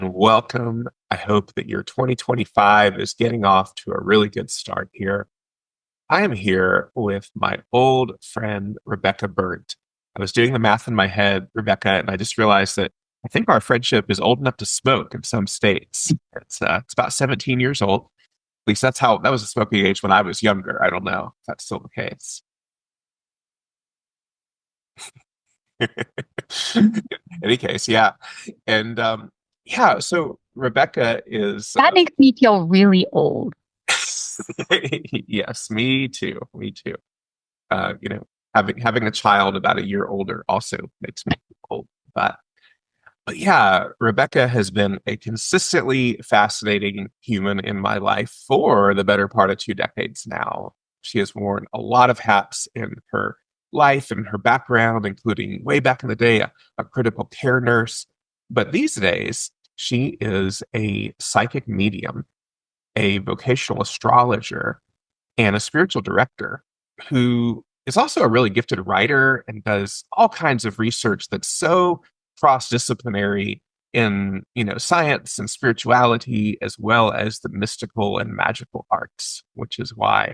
Welcome. I hope that your 2025 is getting off to a really good start here. I am here with my old friend, Rebekah Berndt. I was doing the math in my head, Rebekah, and I just realized that I think our friendship is old enough to smoke in some states. It's about 17 years old. At least that was the smoking age when I was younger. I don't know if that's still the case. In any case, yeah. And yeah, so Rebekah is That makes me feel really old. yes, me too. Me too. You know, having a child about a year older also makes me old. But but yeah, Rebekah has been a consistently fascinating human in my life for the better part of 2 decades now. She has worn a lot of hats in her life and her background, including way back in the day, a critical care nurse. But these days, she is a psychic medium, a vocational astrologer, and a spiritual director who is also a really gifted writer and does all kinds of research that's so cross-disciplinary in science and spirituality as well as the mystical and magical arts, which is why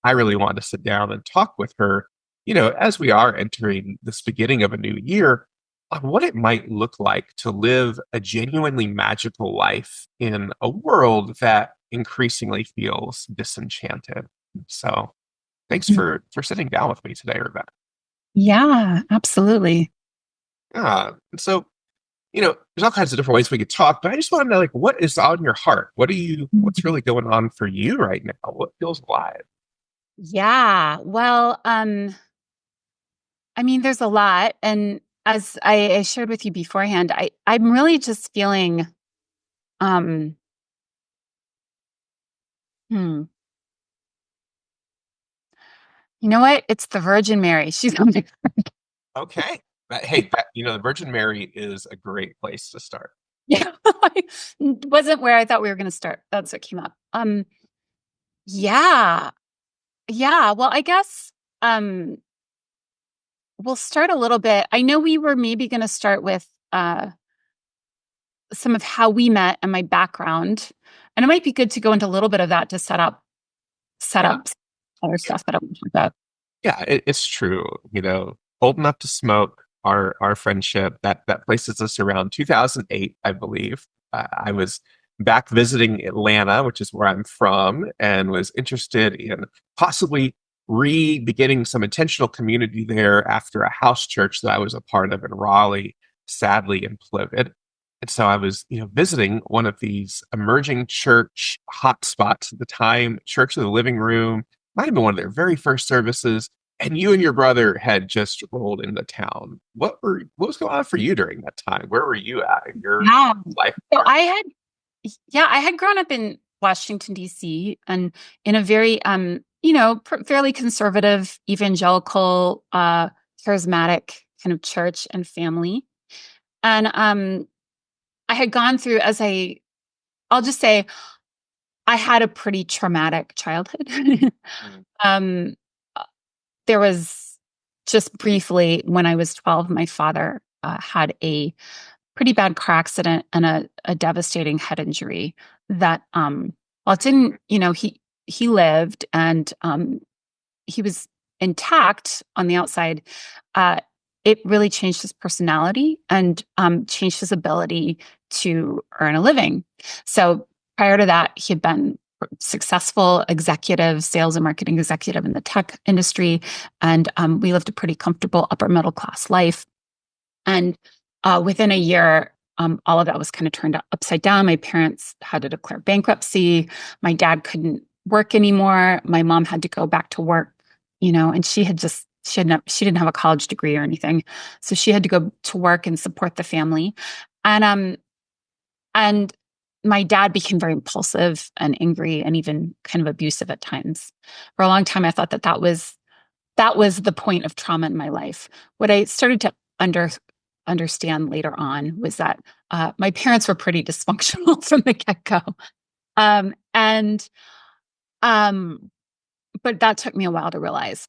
I really wanted to sit down and talk with her, as we are entering this beginning of a new year, on what it might look like to live a genuinely magical life in a world that increasingly feels disenchanted. So thanks for sitting down with me today, Rebecca. Yeah, absolutely. Yeah. So, there's all kinds of different ways we could talk, but I just want to know, like, what is on your heart? What's really going on for you right now? What feels alive? Yeah. Well, I mean, there's a lot. And as I shared with you beforehand, I'm really just feeling, um, hmm, you know what? It's the Virgin Mary. She's on my, Okay. The Virgin Mary is a great place to start. yeah, wasn't where I thought we were going to start. That's what came up. Yeah. Yeah. Well, I guess, um, we'll start a little bit. I know we were maybe going to start with, some of how we met and my background. And it might be good to go into a little bit of that to set Yeah. up other stuff that I want to talk about. Yeah, it's true. Old enough to smoke. Our friendship that places us around 2008, I believe. I was back visiting Atlanta, which is where I'm from, and was interested in possibly re-beginning some intentional community there after a house church that I was a part of in Raleigh sadly imploded. And so I was, visiting one of these emerging church hotspots at the time, Church of the Living Room, might have been one of their very first services, and you and your brother had just rolled into town. What was going on for you during that time? Where were you at in your Yeah. life So arc? I had grown up in Washington, D.C. and in a very, fairly conservative, evangelical, charismatic kind of church and family. And I had gone through, I'll just say, I had a pretty traumatic childhood. Mm. um, there was just briefly when I was 12, my father had a pretty bad car accident and a devastating head injury that, well, it didn't, he lived and he was intact on the outside. Uh, it really changed his personality and changed his ability to earn a living. So prior to that, he had been successful executive, sales and marketing executive in the tech industry, and we lived a pretty comfortable upper middle class life. And within a year, all of that was kind of turned upside down. My parents had to declare bankruptcy. My dad couldn't work anymore. My mom had to go back to work, and she didn't have a college degree or anything, so she had to go to work and support the family. And um and my dad became very impulsive and angry and even kind of abusive at times. For a long time, I thought that was the point of trauma in my life. What I started to understand later on was that my parents were pretty dysfunctional from the get-go. And but that took me a while to realize.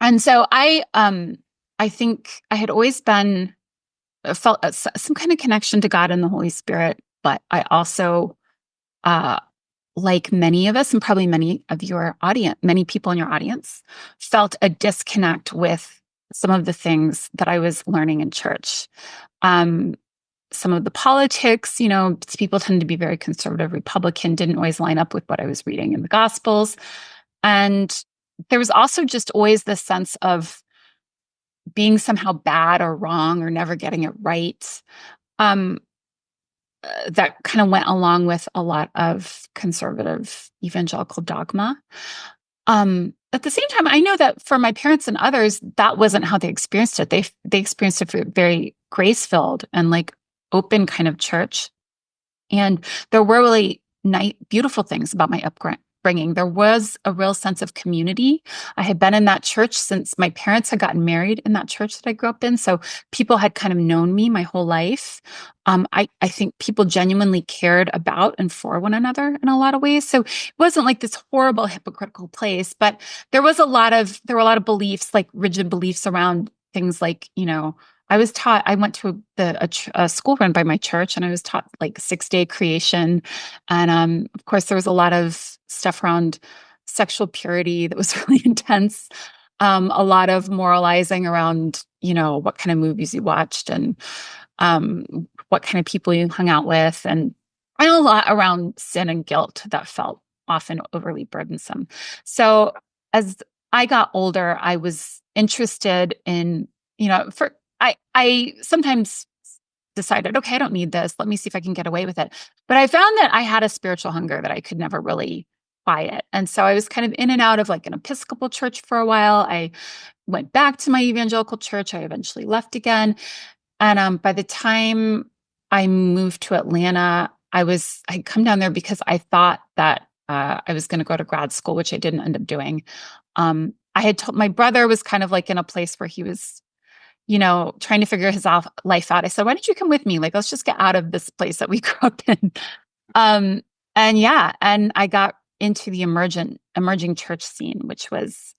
And so I think I had always been felt some kind of connection to God and the Holy Spirit but I also, like many of us, and probably many of your audience, many people in your audience, felt a disconnect with some of the things that I was learning in church. Some of the politics, people tend to be very conservative, Republican, didn't always line up with what I was reading in the Gospels. And there was also just always this sense of being somehow bad or wrong or never getting it right. Um, that kind of went along with a lot of conservative evangelical dogma. At the same time, I know that for my parents and others, that wasn't how they experienced it. They experienced it very grace-filled and like open kind of church. And there were really nice, beautiful things about my upbringing. There was a real sense of community. I had been in that church since my parents had gotten married in that church that I grew up in. So people had kind of known me my whole life. I think people genuinely cared about and for one another in a lot of ways. So it wasn't like this horrible hypocritical place, but there were a lot of beliefs, like rigid beliefs around things like, I went to a school run by my church, and I was taught like 6-day creation. And of course, there was a lot of stuff around sexual purity that was really intense. A lot of moralizing around, what kind of movies you watched and what kind of people you hung out with, and a lot around sin and guilt that felt often overly burdensome. So as I got older, I was interested in, I sometimes decided, okay, I don't need this. Let me see if I can get away with it. But I found that I had a spiritual hunger that I could never really quiet. And so I was kind of in and out of like an Episcopal church for a while. I went back to my evangelical church. I eventually left again. And by the time I moved to Atlanta, I'd come down there because I thought that I was going to go to grad school, which I didn't end up doing. I had told my brother was kind of like in a place where he was, trying to figure his life out. I said, why don't you come with me? Like, let's just get out of this place that we grew up in. And I got into the emerging church scene, which was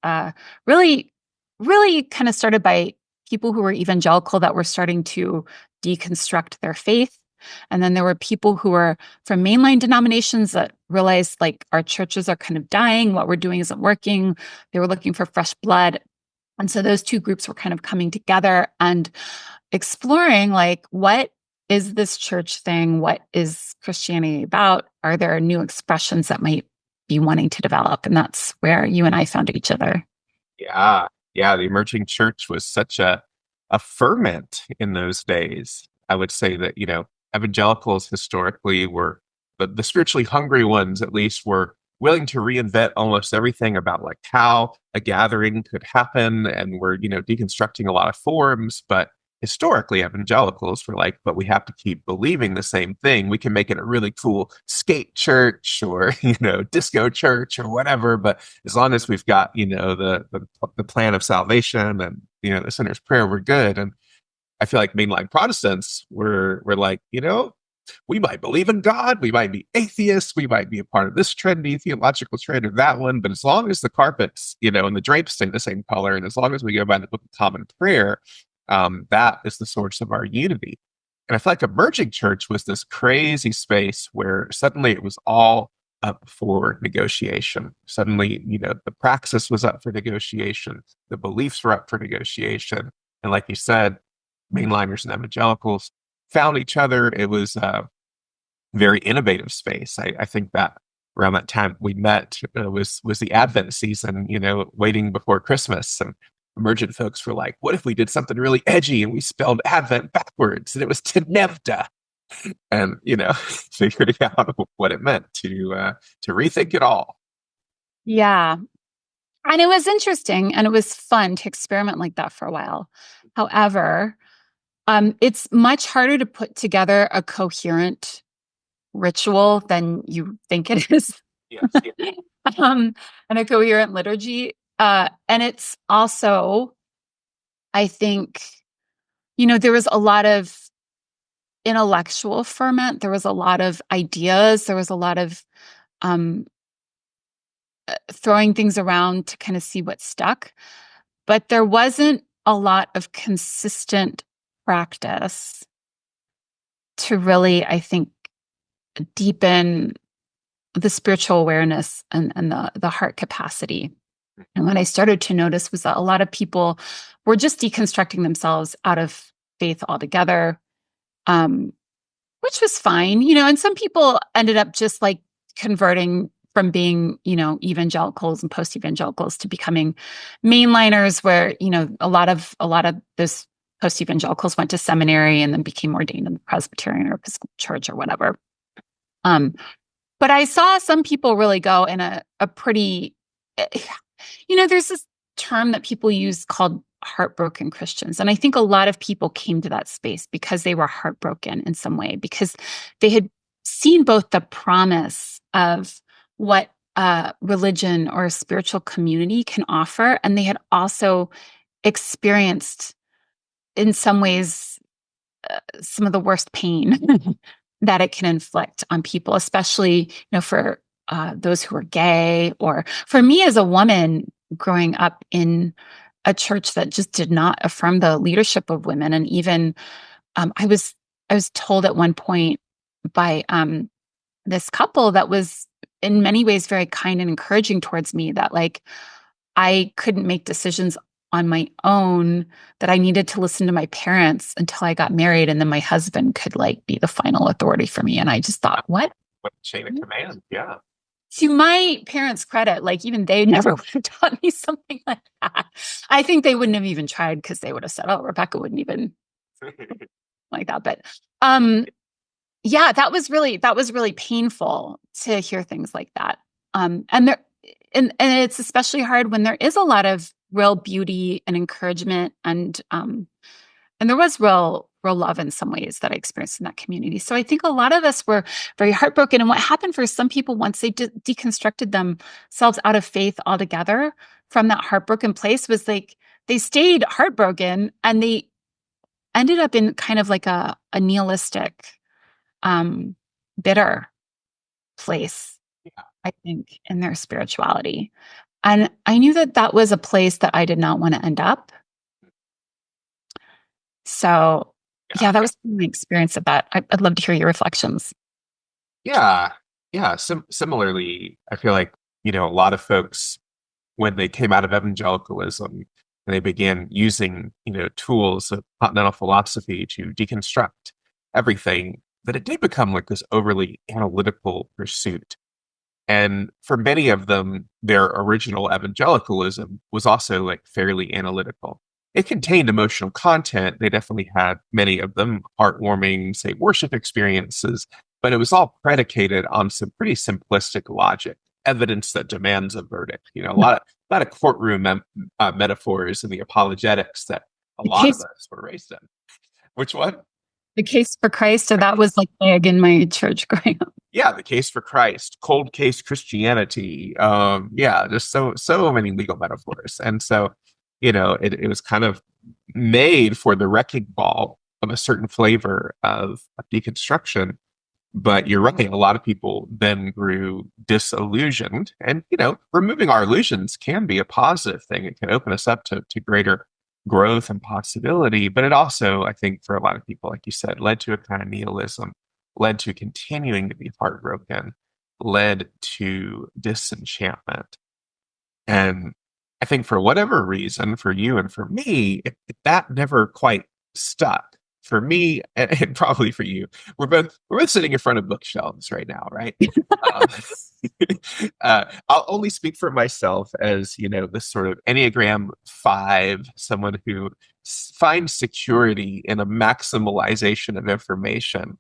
really, really kind of started by people who were evangelical that were starting to deconstruct their faith. And then there were people who were from mainline denominations that realized like our churches are kind of dying, what we're doing isn't working. They were looking for fresh blood. And so those two groups were kind of coming together and exploring like, what is this church thing? What is Christianity about? Are there new expressions that might be wanting to develop? And that's where you and I found each other. Yeah. Yeah. The emerging church was such a ferment in those days. I would say that, evangelicals historically were the spiritually hungry ones, at least, were willing to reinvent almost everything about like how a gathering could happen, and we're deconstructing a lot of forms. But historically, evangelicals were like, but we have to keep believing the same thing. We can make it a really cool skate church or disco church or whatever, but as long as we've got the plan of salvation and the sinner's prayer, we're good. And I feel like mainline Protestants were like, we might believe in God, we might be atheists, we might be a part of this trendy theological trend or that one, but as long as the carpets, and the drapes stay the same color, and as long as we go by the Book of Common Prayer, that is the source of our unity. And I feel like emerging church was this crazy space where suddenly it was all up for negotiation. Suddenly, the praxis was up for negotiation, the beliefs were up for negotiation, and like you said, mainliners and evangelicals found each other. It was a very innovative space. I think that around that time we met was the Advent season, waiting before Christmas. And emergent folks were like, what if we did something really edgy and we spelled Advent backwards and it was Tenevda? And, figuring out what it meant to rethink it all. Yeah. And it was interesting and it was fun to experiment like that for a while. However, it's much harder to put together a coherent ritual than you think it is. Yes. And a coherent liturgy. And it's also, I think, there was a lot of intellectual ferment. There was a lot of ideas. There was a lot of throwing things around to kind of see what stuck. But there wasn't a lot of consistent practice to really, I think, deepen the spiritual awareness and the heart capacity. And what I started to notice was that a lot of people were just deconstructing themselves out of faith altogether, which was fine, and some people ended up just like converting from being, evangelicals and post-evangelicals to becoming mainliners, where, a lot of those post-evangelicals went to seminary and then became ordained in the Presbyterian or Episcopal Church or whatever. But I saw some people really go in a pretty, there's this term that people use called heartbroken Christians. And I think a lot of people came to that space because they were heartbroken in some way, because they had seen both the promise of what religion or a spiritual community can offer, and they had also experienced, in some ways, some of the worst pain that it can inflict on people, especially, for those who are gay, or for me as a woman growing up in a church that just did not affirm the leadership of women. And even I was told at one point by this couple that was in many ways very kind and encouraging towards me, that like I couldn't make decisions on my own, that I needed to listen to my parents until I got married, and then my husband could like be the final authority for me. And I just thought, what a chain of command. Yeah. To my parents' credit, like even they never would have taught me something like that. I think they wouldn't have even tried, because they would have said, "Oh, Rebekah wouldn't even like that." But yeah, that was really painful to hear things like that. And it's especially hard when there is a lot of real beauty and encouragement, and there was real love in some ways that I experienced in that community. So I think a lot of us were very heartbroken. And what happened for some people, once they deconstructed themselves out of faith altogether from that heartbroken place, was like they stayed heartbroken, and they ended up in kind of like a nihilistic, bitter place, I think, in their spirituality. And I knew that that was a place that I did not want to end up. So yeah, that was my experience of that. I'd love to hear your reflections. Yeah. Yeah. Similarly, I feel like, a lot of folks, when they came out of evangelicalism and they began using, tools of continental philosophy to deconstruct everything, that it did become like this overly analytical pursuit. And for many of them, their original evangelicalism was also like fairly analytical. It contained emotional content. They definitely had, many of them, heartwarming, say, worship experiences, but it was all predicated on some pretty simplistic logic, evidence that demands a verdict. A lot of courtroom metaphors in the apologetics that a lot of us were raised in. Which one? The case for Christ. So that was like big in my church growing up. Yeah, the case for Christ, cold case Christianity. Yeah, just so many legal metaphors. And so, it was kind of made for the wrecking ball of a certain flavor of deconstruction. But you're right, a lot of people then grew disillusioned. And, removing our illusions can be a positive thing. It can open us up to greater growth and possibility. But it also, I think, for a lot of people, like you said, led to a kind of nihilism, led to continuing to be heartbroken, led to disenchantment. And I think for whatever reason, for you and for me, that never quite stuck. For me, and probably for you, we're both sitting in front of bookshelves right now, right? I'll only speak for myself as, this sort of Enneagram 5, someone who finds security in a maximalization of information.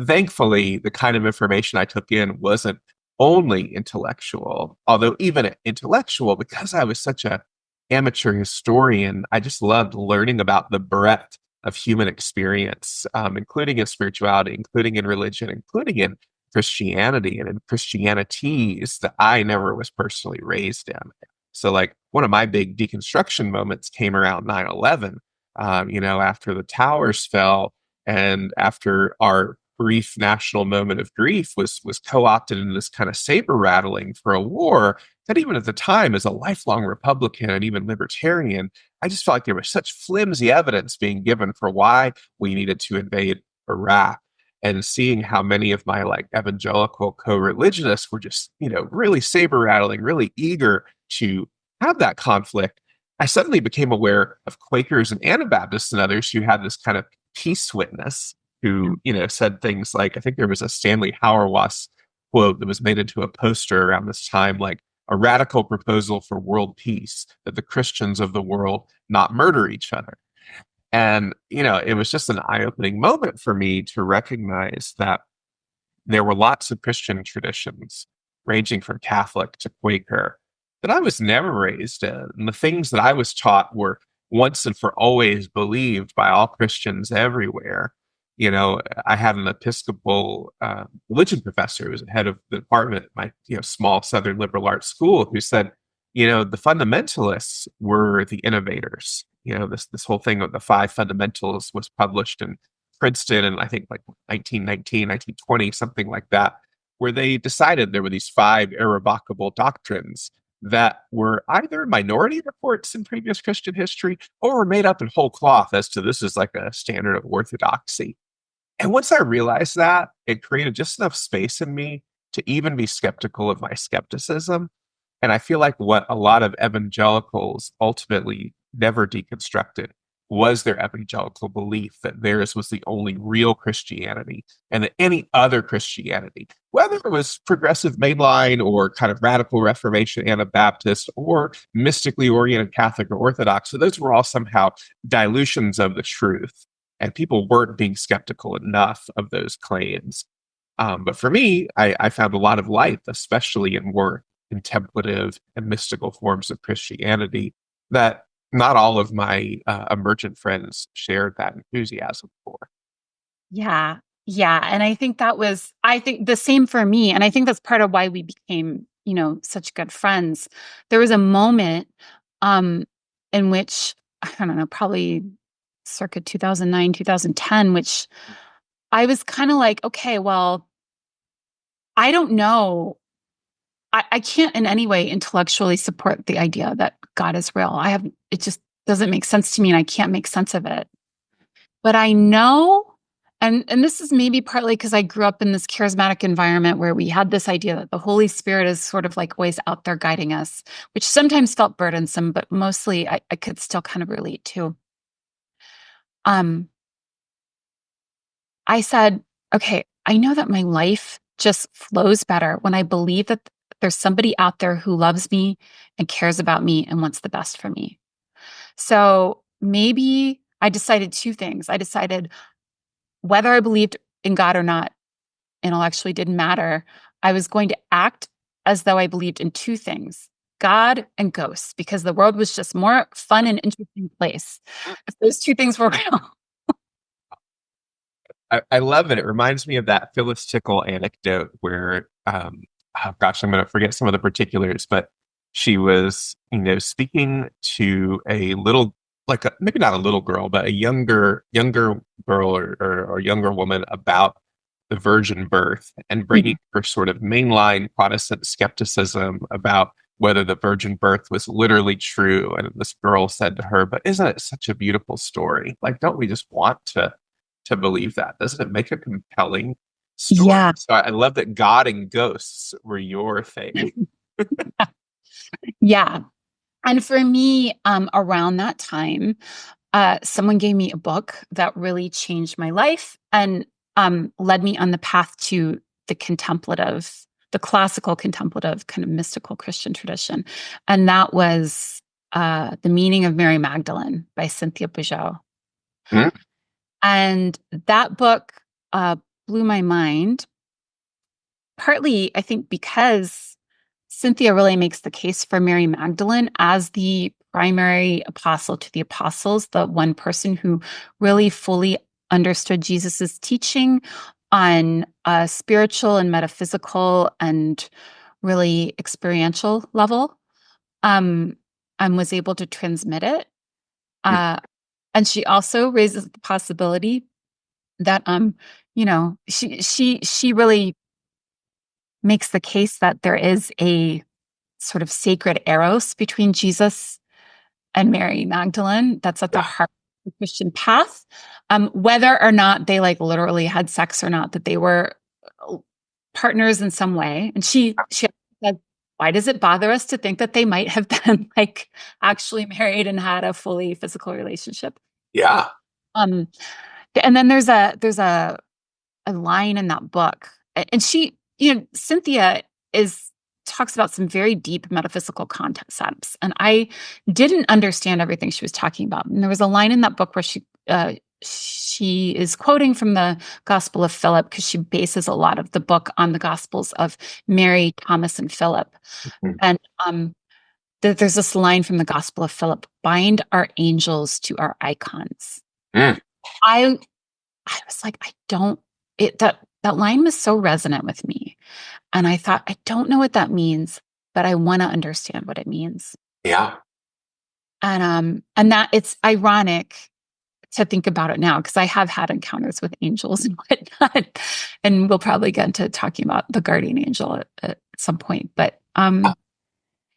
Thankfully, the kind of information I took in wasn't only intellectual, although even intellectual, because I was such a amateur historian, I just loved learning about the breadth of human experience, including in spirituality, including in religion, including in Christianity and in Christianities that I never was personally raised in. So like one of my big deconstruction moments came around 9/11, after the towers fell and after our brief national moment of grief was co-opted in this kind of saber rattling for a war that, even at the time, as a lifelong Republican and even libertarian, I just felt like there was such flimsy evidence being given for why we needed to invade Iraq. and seeing how many of my like evangelical co-religionists were just, really saber rattling, really eager to have that conflict, I suddenly became aware of Quakers and Anabaptists and others who had this kind of peace witness who, said things like, I think there was a Stanley Hauerwas quote that was made into a poster around this time, like a radical proposal for world peace, that the Christians of the world not murder each other. And, it was just an eye-opening moment for me to recognize that there were lots of Christian traditions, ranging from Catholic to Quaker, that I was never raised in. And the things that I was taught were once and for always believed by all Christians everywhere. I had an Episcopal religion professor who was head of the department at my small Southern liberal arts school who said, the fundamentalists were the innovators. This whole thing of the five fundamentals was published in Princeton in, I think, like 1919, 1920, something like that, where they decided there were these five irrevocable doctrines that were either minority reports in previous Christian history or were made up in whole cloth as to this is like a standard of orthodoxy. And once I realized that, it created just enough space in me to even be skeptical of my skepticism. And I feel like what a lot of evangelicals ultimately never deconstructed was their evangelical belief that theirs was the only real Christianity and that any other Christianity, whether it was progressive mainline or kind of radical Reformation Anabaptist or mystically oriented Catholic or Orthodox, so those were all somehow dilutions of the truth. And people weren't being skeptical enough of those claims. But for me, I found a lot of life, especially in more contemplative and mystical forms of Christianity, that not all of my emergent friends shared that enthusiasm for. Yeah. Yeah. And I think the same for me. And I think that's part of why we became, such good friends. There was a moment in which, I don't know, probably circa 2009, 2010, which I was kind of like, okay, well, I don't know. I can't in any way intellectually support the idea that God is real. It just doesn't make sense to me and I can't make sense of it. But I know, and this is maybe partly because I grew up in this charismatic environment where we had this idea that the Holy Spirit is sort of like always out there guiding us, which sometimes felt burdensome, but mostly I could still kind of relate to. I said, okay, I know that my life just flows better when I believe that there's somebody out there who loves me and cares about me and wants the best for me. So maybe I decided two things. I decided whether I believed in God or not intellectually didn't matter. I was going to act as though I believed in two things, God and ghosts, because the world was just more fun and interesting place if those two things were real. I love it. It reminds me of that Phyllis Tickle anecdote where, oh gosh, I'm going to forget some of the particulars, but she was, speaking to a little, maybe not a little girl, but a younger girl or younger woman about the virgin birth and bringing her sort of mainline Protestant skepticism about whether the virgin birth was literally true. And this girl said to her, but isn't it such a beautiful story? Like, don't we just want to believe that? Doesn't it make a compelling story? Yeah. So I love that God and ghosts were your thing. Yeah. And for me, around that time, someone gave me a book that really changed my life and led me on the path to the classical contemplative kind of mystical Christian tradition. And that was The Meaning of Mary Magdalene by Cynthia Bourgeault. Hmm? And that book blew my mind, partly, I think, because Cynthia really makes the case for Mary Magdalene as the primary apostle to the apostles, the one person who really fully understood Jesus's teaching on a spiritual and metaphysical and really experiential level, and was able to transmit it. And she also raises the possibility that she really makes the case that there is a sort of sacred eros between Jesus and Mary Magdalene that's at the heart the Christian path, whether or not they like literally had sex or not, that they were partners in some way. And she said, why does it bother us to think that they might have been like actually married and had a fully physical relationship? Yeah. Um, and then there's a line in that book, and she, Cynthia talks about some very deep metaphysical concepts, and I didn't understand everything she was talking about. And there was a line in that book where she is quoting from the Gospel of Philip, because she bases a lot of the book on the Gospels of Mary, Thomas, and Philip. Mhm. And there's this line from the Gospel of Philip: "Bind our angels to our icons." Mm. I I was like, I don't that line was so resonant with me. And I thought, I don't know what that means, but I want to understand what it means. Yeah. And that it's ironic to think about it now, because I have had encounters with angels and whatnot. And we'll probably get into talking about the guardian angel at some point. But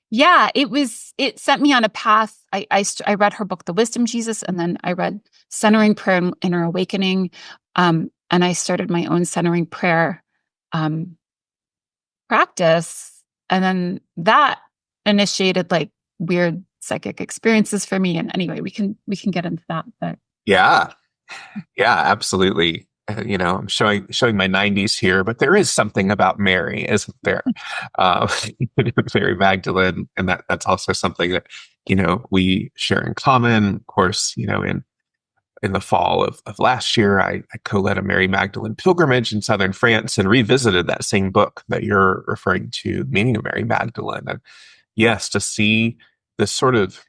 yeah, it set me on a path. I read her book, The Wisdom Jesus, and then I read Centering Prayer and Inner Awakening. And I started my own centering prayer practice. And then that initiated like weird psychic experiences for me. And anyway, we can get into that. But Yeah. Yeah, absolutely. I'm showing my 90s here, but there is something about Mary, isn't there? Uh, Mary Magdalene, and that's also something that we share in common. Of course, in the fall of last year, I co-led a Mary Magdalene pilgrimage in southern France and revisited that same book that you're referring to, Meaning of Mary Magdalene. And yes, to see this sort of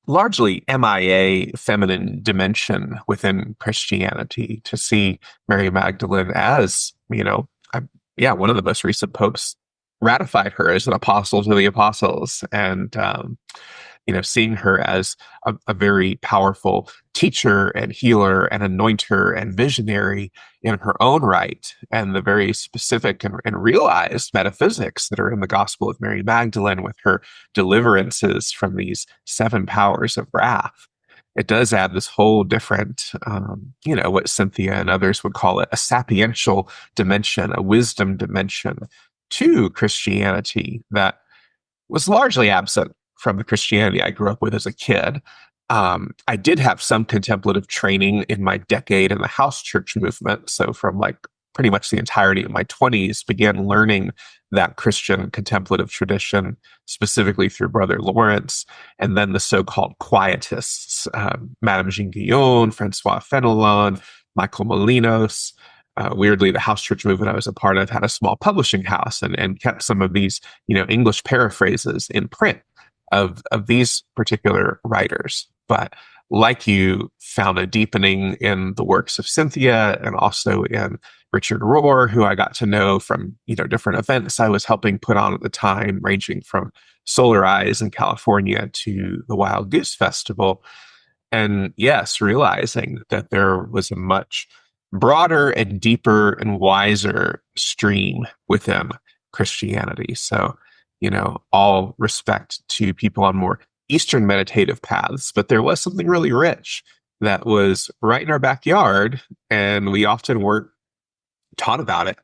largely MIA feminine dimension within Christianity, to see Mary Magdalene as, one of the most recent popes ratified her as an apostle to the apostles. And, seeing her as a very powerful teacher and healer and anointer and visionary in her own right, and the very specific and realized metaphysics that are in the Gospel of Mary Magdalene with her deliverances from these 7 powers of wrath. It does add this whole different, what Cynthia and others would call it, a sapiential dimension, a wisdom dimension to Christianity that was largely absent from the Christianity I grew up with as a kid. I did have some contemplative training in my decade in the house church movement. So from like pretty much the entirety of my 20s, began learning that Christian contemplative tradition, specifically through Brother Lawrence, and then the so-called quietists, Madame Jean Guyon, Francois Fenelon, Michael Molinos. Weirdly, the house church movement I was a part of had a small publishing house and kept some of these, English paraphrases in print of these particular writers. But like you, found a deepening in the works of Cynthia and also in Richard Rohr, who I got to know from, different events I was helping put on at the time, ranging from Solar Eyes in California to the Wild Goose Festival. And yes, realizing that there was a much broader and deeper and wiser stream within Christianity. So, all respect to people on more Eastern meditative paths, but there was something really rich that was right in our backyard, and we often weren't taught about it.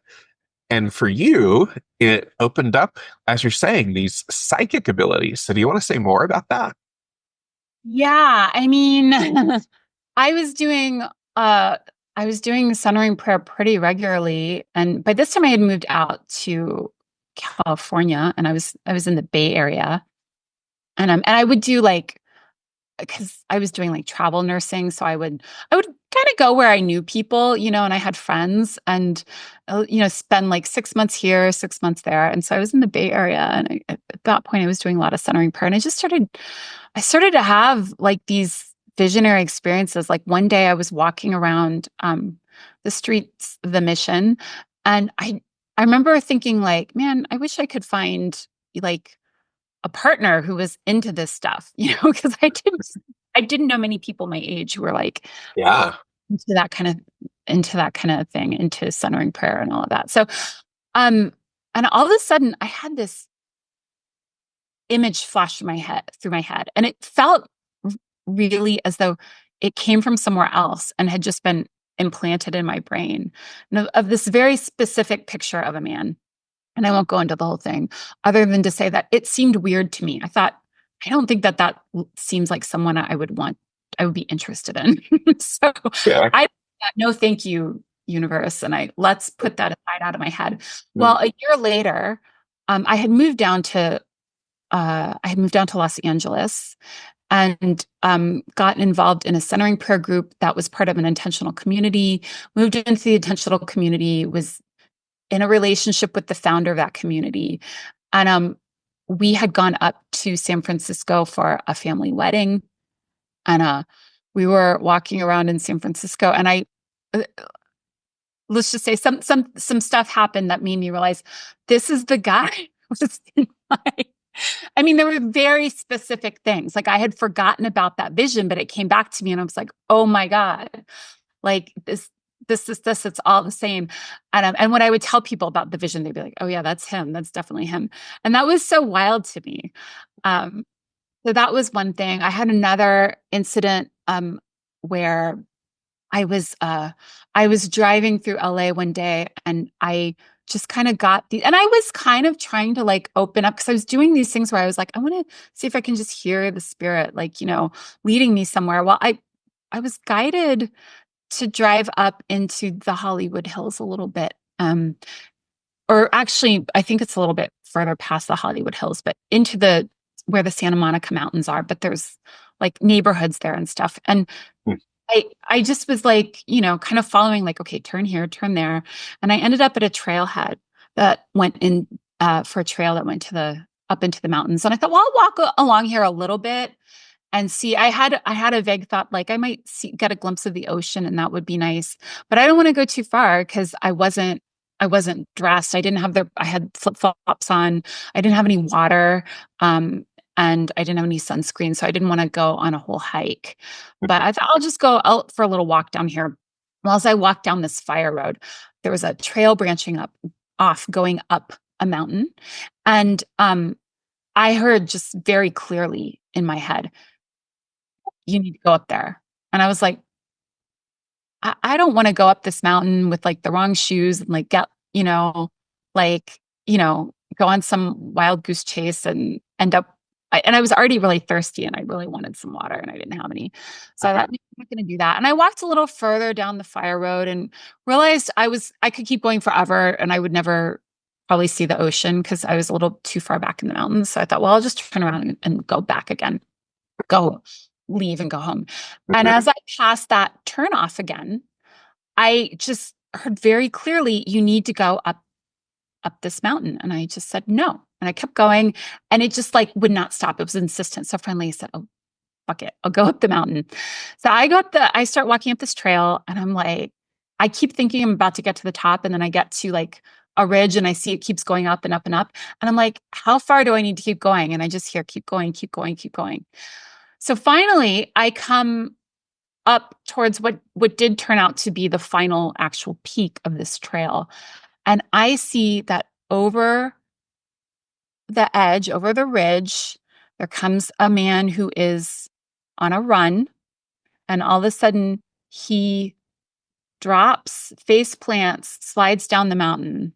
And for you, it opened up, as you're saying, these psychic abilities. So do you want to say more about that? yeah, I mean, I was doing uh centering prayer pretty regularly, and by this time I had moved out to California, and I was in the Bay Area. And I would do like, because I was doing like travel nursing, so I would kind of go where I knew people, and I had friends, and spend like 6 months here, 6 months there. And so I was in the Bay Area, and at that point I was doing a lot of centering prayer, and I started to have like these visionary experiences. Like one day I was walking around the streets of the Mission, and I remember thinking like, man, I wish I could find like a partner who was into this stuff, because I didn't know many people my age who were like Yeah. into that kind of thing, into centering prayer and all of that. So um and all of a sudden I had this image flash through my head, and it felt really as though it came from somewhere else and had just been implanted in my brain, of this very specific picture of a man. And I won't go into the whole thing other than to say that it seemed weird to me. I thought, I don't think that seems like someone I would be interested in. So Yeah. I thought, no, thank you, universe. And let's put that aside out of my head. Well, a year later, I had moved down to Los Angeles and got involved in a centering prayer group that was part of an intentional community, moved into the intentional community, was in a relationship with the founder of that community. And we had gone up to San Francisco for a family wedding. And we were walking around in San Francisco, and let's just say some stuff happened that made me realize this is the guy who was in my. I mean, there were very specific things. Like I had forgotten about that vision, but it came back to me, and I was like, "Oh my God, like this, it's all the same." And when I would tell people about the vision, they'd be like, "Oh yeah, that's him. That's definitely him." And that was so wild to me. So that was one thing. I had another incident where I was driving through LA one day, and I just kind of and I was kind of trying to like open up, because I was doing these things where I was like, I want to see if I can just hear the spirit, like, leading me somewhere. Well, I was guided to drive up into the Hollywood Hills a little bit. Or actually, I think it's a little bit further past the Hollywood Hills, but into where the Santa Monica Mountains are, but there's like neighborhoods there and stuff. And I just was like, kind of following, like, okay, turn here, turn there. And I ended up at a trailhead that went in for a trail that went up into the mountains. And I thought, well, I'll walk along here a little bit and see. I had a vague thought, like I might get a glimpse of the ocean, and that would be nice. But I don't want to go too far, because I wasn't dressed. I had flip-flops on. I didn't have any water. And I didn't have any sunscreen, so I didn't want to go on a whole hike. But I thought I'll just go out for a little walk down here. Well, as I walked down this fire road, there was a trail branching off, going up a mountain. And I heard just very clearly in my head, you need to go up there. And I was like, I don't want to go up this mountain with like the wrong shoes and like get, go on some wild goose chase and end up. And I was already really thirsty, and I really wanted some water, and I didn't have any. So I thought, I'm not going to do that. And I walked a little further down the fire road and realized I could keep going forever, and I would never probably see the ocean, because I was a little too far back in the mountains. So I thought, well, I'll just turn around and go back again, leave and go home. And as I passed that turn off again, I just heard very clearly, you need to go up this mountain. And I just said, no. And I kept going, and it just like would not stop. It was insistent. So finally I said, oh, fuck it, I'll go up the mountain. So I start walking up this trail, and I'm like, I keep thinking I'm about to get to the top. And then I get to like a ridge, and I see it keeps going up and up and up. And I'm like, how far do I need to keep going? And I just hear, keep going, keep going, keep going. So finally I come up towards what did turn out to be the final actual peak of this trail. And I see that over the edge, over the ridge, there comes a man who is on a run. And all of a sudden he drops, face plants, slides down the mountain,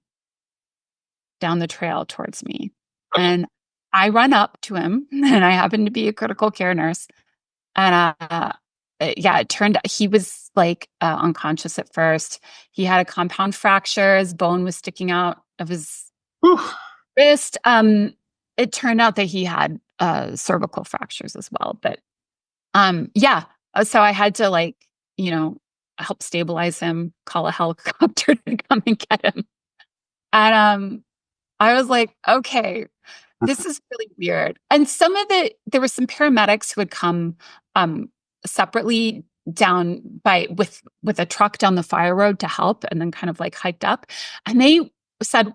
down the trail towards me. And I run up to him, and I happen to be a critical care nurse. And it turned out he was like unconscious at first. He had a compound fracture. His bone was sticking out of his wrist. It turned out that he had cervical fractures as well. But so I had to help stabilize him, call a helicopter to come and get him. And I was like, okay, this is really weird. And there were some paramedics who had come separately down with a truck down the fire road to help, and then kind of like hiked up. And they said,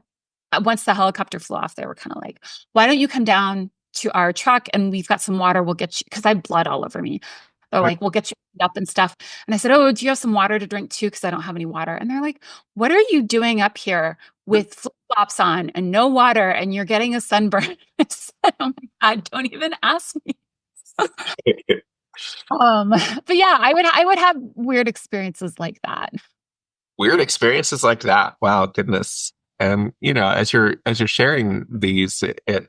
once the helicopter flew off, they were kind of like, why don't you come down to our truck, and we've got some water, we'll get you, because I had blood all over me. They're like, we'll get you up and stuff. And I said, oh, do you have some water to drink too? Because I don't have any water. And they're like, what are you doing up here with flip-flops on and no water, and you're getting a sunburn? I said, oh my God, don't even ask me. But yeah, I would have weird experiences like that. Weird experiences like that. Wow, goodness. And as you're sharing these, it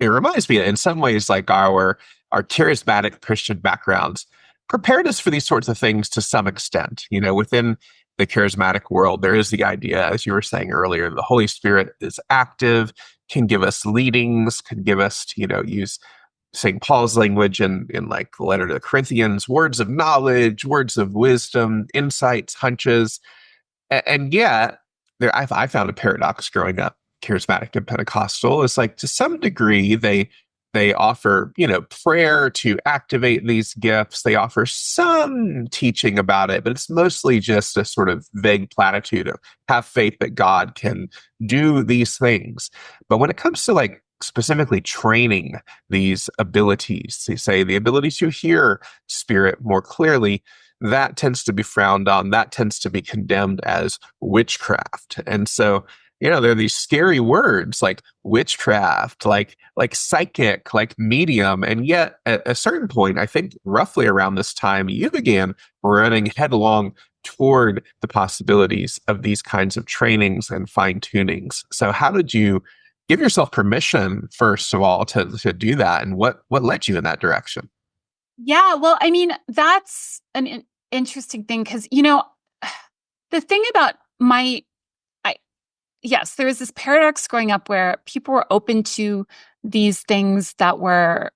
reminds me that in some ways, like our charismatic Christian backgrounds prepared us for these sorts of things to some extent. Within the charismatic world, there is the idea, as you were saying earlier, the Holy Spirit is active, can give us leadings, can give us, use St. Paul's language in like the letter to the Corinthians, words of knowledge, words of wisdom, insights, hunches. And yet, I found a paradox growing up, charismatic and Pentecostal. It's like to some degree they offer prayer to activate these gifts. They offer some teaching about it, but it's mostly just a sort of vague platitude of have faith that God can do these things. But when it comes to like specifically training these abilities, they say the ability to hear spirit more clearly, that tends to be frowned on. That tends to be condemned as witchcraft. And so, there are these scary words like witchcraft, like psychic, like medium. And yet at a certain point, I think roughly around this time, you began running headlong toward the possibilities of these kinds of trainings and fine tunings. So how did you give yourself permission, first of all, to do that? And what led you in that direction? Yeah, well, I mean, that's an interesting thing because, the thing about I, yes, there was this paradox growing up where people were open to these things that were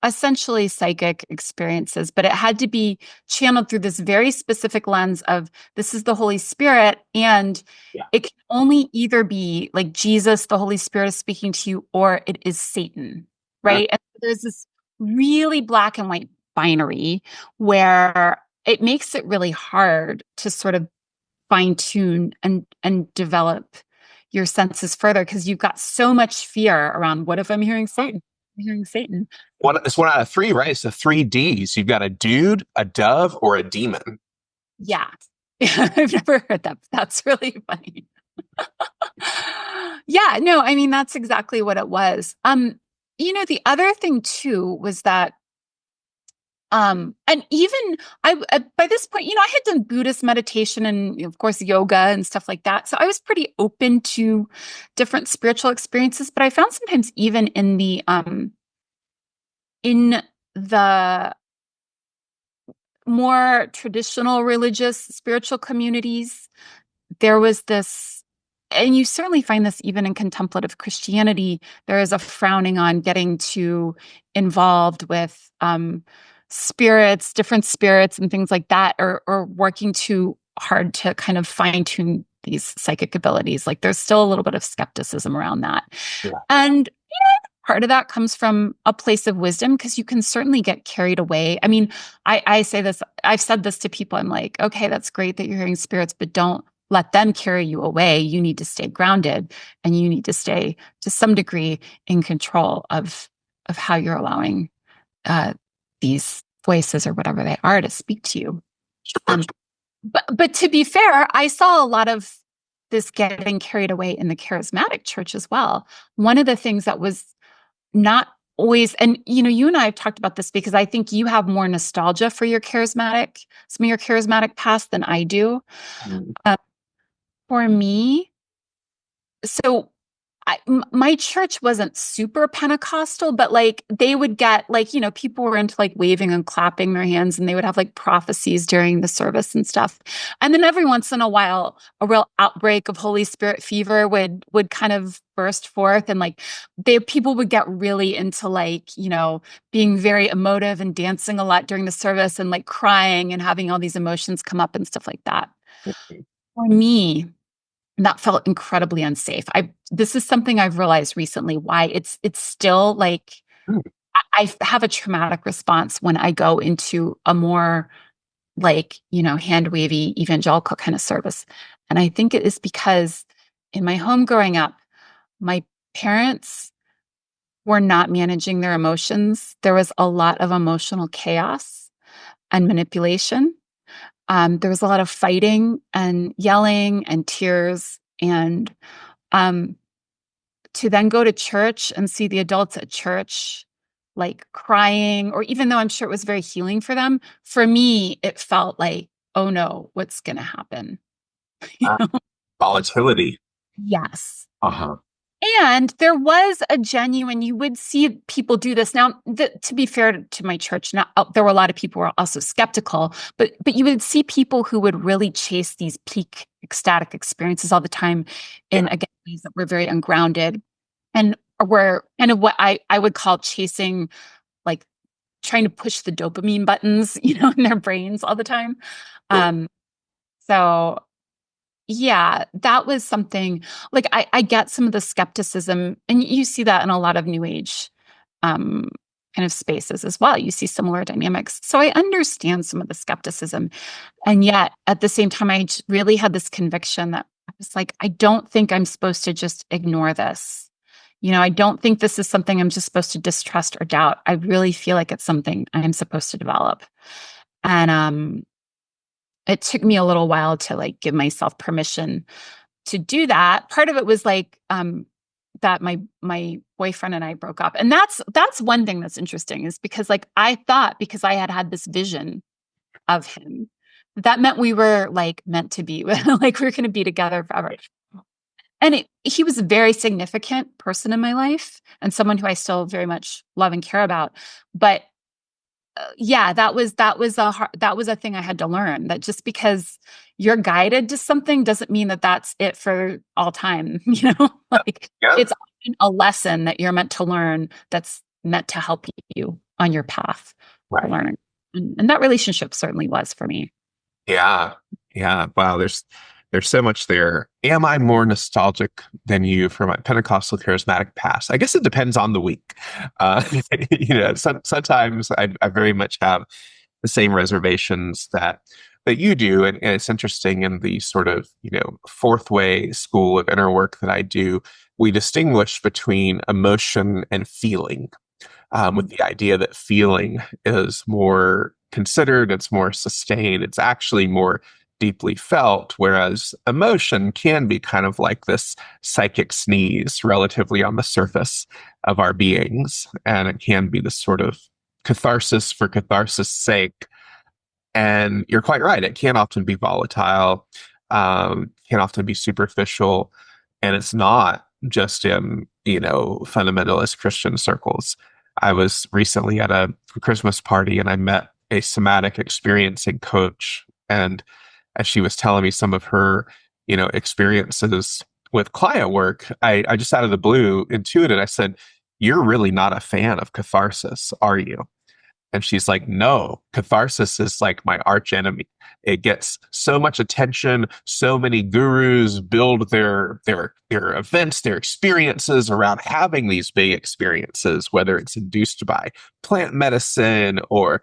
essentially psychic experiences, but it had to be channeled through this very specific lens of this is the Holy Spirit, and Yeah. it can only either be like Jesus, the Holy Spirit is speaking to you, or it is Satan, right? And there's this really black and white binary where it makes it really hard to sort of fine tune and develop your senses further because you've got so much fear around what if I'm hearing Satan? I'm hearing Satan. It's one out of three, right? It's the three Ds. You've got a dude, a dove, or a demon. Yeah. I've never heard that. But that's really funny. Yeah, no, I mean that's exactly what it was. The other thing too was that and even by this point, I had done Buddhist meditation and of course yoga and stuff like that. So I was pretty open to different spiritual experiences, but I found sometimes even in the more traditional religious spiritual communities, there was this, and you certainly find this even in contemplative Christianity, there is a frowning on getting too involved with spirits, different spirits, and things like that, or working too hard to kind of fine tune these psychic abilities. Like there's still a little bit of skepticism around that. Yeah. And part of that comes from a place of wisdom because you can certainly get carried away. I mean, I say this, I've said this to people. I'm like, okay, that's great that you're hearing spirits, but don't let them carry you away. You need to stay grounded and you need to stay to some degree in control of how you're allowing these voices or whatever they are to speak to you. Sure. But to be fair, I saw a lot of this getting carried away in the charismatic church as well. One of the things that was not always, and you and I have talked about this because I think you have more nostalgia for some of your charismatic past than I do. Mm. For me, so my church wasn't super Pentecostal, but like they would get like, people were into like waving and clapping their hands and they would have like prophecies during the service and stuff. And then every once in a while, a real outbreak of Holy Spirit fever would kind of burst forth. And like people would get really into like, being very emotive and dancing a lot during the service and like crying and having all these emotions come up and stuff like that. For me, that felt incredibly unsafe. This is something I've realized recently why it's still like I have a traumatic response when I go into a more like, hand wavy evangelical kind of service. And I think it is because in my home growing up, my parents were not managing their emotions. There was a lot of emotional chaos and manipulation. There was a lot of fighting and yelling and tears. And to then go to church and see the adults at church like crying, or even though I'm sure it was very healing for them, for me, it felt like, oh no, what's going to happen? You Uh, know? Volatility. Yes. Uh-huh. And there was a genuine, you would see people do this. Now, to be fair to my church, not there were a lot of people who were also skeptical, but you would see people who would really chase these peak ecstatic experiences all the time in, Yeah. again, ways that were very ungrounded and were kind of what I would call chasing, like trying to push the dopamine buttons, in their brains all the time. Sure. So yeah, that was something like I get some of the skepticism, and you see that in a lot of new age um, kind of spaces as well. You see similar dynamics. So I understand some of the skepticism. And yet at the same time, really had this conviction that I was like, I don't think I'm supposed to just ignore this. I don't think this is something I'm just supposed to distrust or doubt. I really feel like it's something I'm supposed to develop. And it took me a little while to like give myself permission to do that. Part of it was like that my boyfriend and I broke up. And that's one thing that's interesting, is because like I thought, because I had this vision of him, that meant we were like meant to be like we were going to be together forever. And he was a very significant person in my life and someone who I still very much love and care about. But yeah, that was a thing I had to learn, that just because you're guided to something doesn't mean that that's it for all time. Like Yeah. it's often a lesson that you're meant to learn that's meant to help you on your path to Right. learn. And that relationship certainly was for me. Yeah. Yeah. Wow. There's so much there. Am I more nostalgic than you for my Pentecostal charismatic past? I guess it depends on the week. Uh, sometimes I very much have the same reservations that you do, and it's interesting in the sort of fourth way school of inner work that I do. We distinguish between emotion and feeling, with the idea that feeling is more considered, it's more sustained, it's actually more deeply felt, whereas emotion can be kind of like this psychic sneeze relatively on the surface of our beings. And it can be this sort of catharsis for catharsis' sake. And you're quite right. It can often be volatile, can often be superficial. And it's not just in, fundamentalist Christian circles. I was recently at a Christmas party and I met a somatic experiencing coach. And as she was telling me some of her, experiences with client work, I just out of the blue intuited, I said, "You're really not a fan of catharsis, are you?" And she's like, "No, catharsis is like my arch enemy. It gets so much attention. So many gurus build their events, their experiences around having these big experiences, whether it's induced by plant medicine or,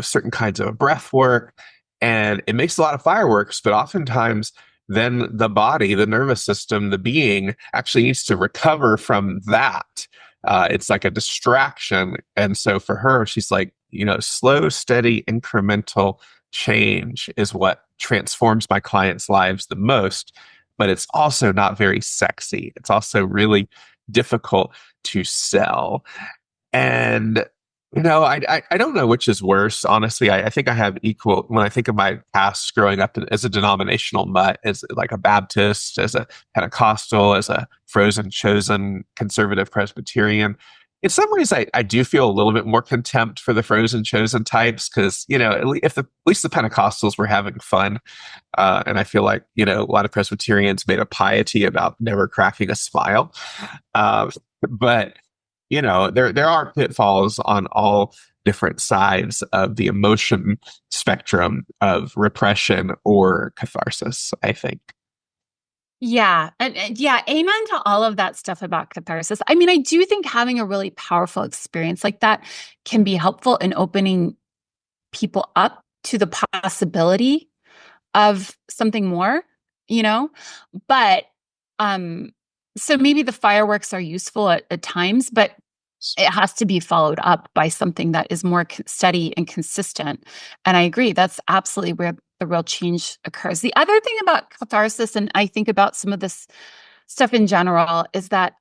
certain kinds of breath work. And it makes a lot of fireworks, but oftentimes then the body, the nervous system, the being actually needs to recover from that. It's like a distraction. And so for her, she's like, slow, steady, incremental change is what transforms my clients' lives the most. But it's also not very sexy. It's also really difficult to sell. And I don't know which is worse. Honestly, I think I have equal. When I think of my past growing up as a denominational mutt, as like a Baptist, as a Pentecostal, as a frozen chosen conservative Presbyterian, in some ways, I do feel a little bit more contempt for the frozen chosen types because at least the Pentecostals were having fun, and I feel like a lot of Presbyterians made a piety about never cracking a smile, but there are pitfalls on all different sides of the emotion spectrum of repression or catharsis, I think. Yeah. And yeah, amen to all of that stuff about catharsis. I mean, I do think having a really powerful experience like that can be helpful in opening people up to the possibility of something more, you know? But um so maybe the fireworks are useful at times, but it has to be followed up by something that is more steady and consistent. And I agree, that's absolutely where the real change occurs. The other thing about catharsis, and I think about some of this stuff in general, is that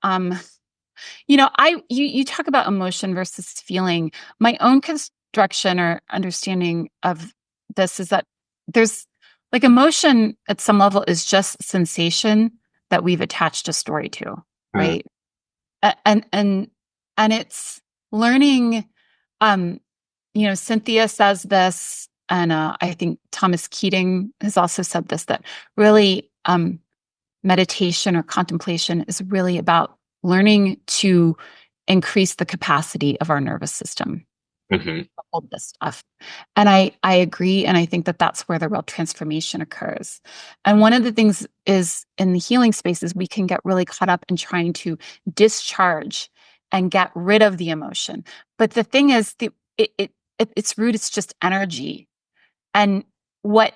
You talk about emotion versus feeling. My own construction or understanding of this is that there's like emotion at some level is just sensation that we've attached a story to, Mm, right? And it's learning. Um, Cynthia says this, and I think Thomas Keating has also said this, that really meditation or contemplation is really about learning to increase the capacity of our nervous system mhm, to hold this stuff. And I agree, and I think that that's where the real transformation occurs. And one of the things is in the healing spaces, we can get really caught up in trying to discharge and get rid of the emotion. But the thing is, its root is just energy. And when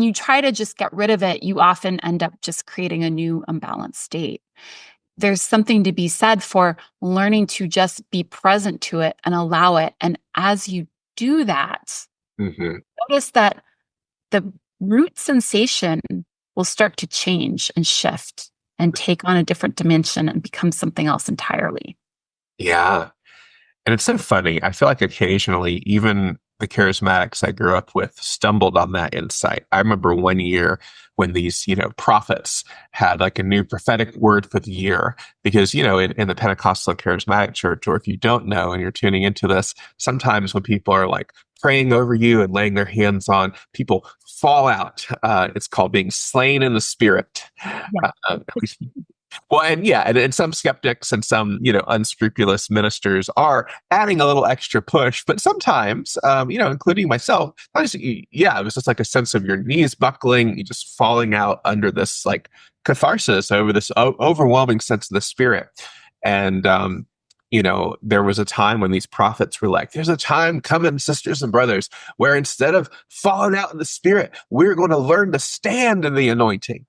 you try to just get rid of it, you often end up just creating a new unbalanced state. There's something to be said for learning to just be present to it and allow it. And as you do that, mhm. notice that the root sensation will start to change and shift and take on a different dimension and become something else entirely. Yeah. And it's so funny. I feel like occasionally, even the charismatics I grew up with stumbled on that insight. I remember one year when these, prophets had like a new prophetic word for the year. Because, in the Pentecostal charismatic church, or if you don't know and you're tuning into this, sometimes when people are like praying over you and laying their hands on, people fall out. It's called being slain in the spirit. Yeah. At least well, and yeah, and some skeptics and some, unscrupulous ministers are adding a little extra push, but sometimes, including myself, yeah, it was just like a sense of your knees buckling, you just falling out under this like catharsis over this overwhelming sense of the spirit. And, there was a time when these prophets were like, there's a time coming, sisters and brothers, where instead of falling out in the spirit, we're going to learn to stand in the anointing.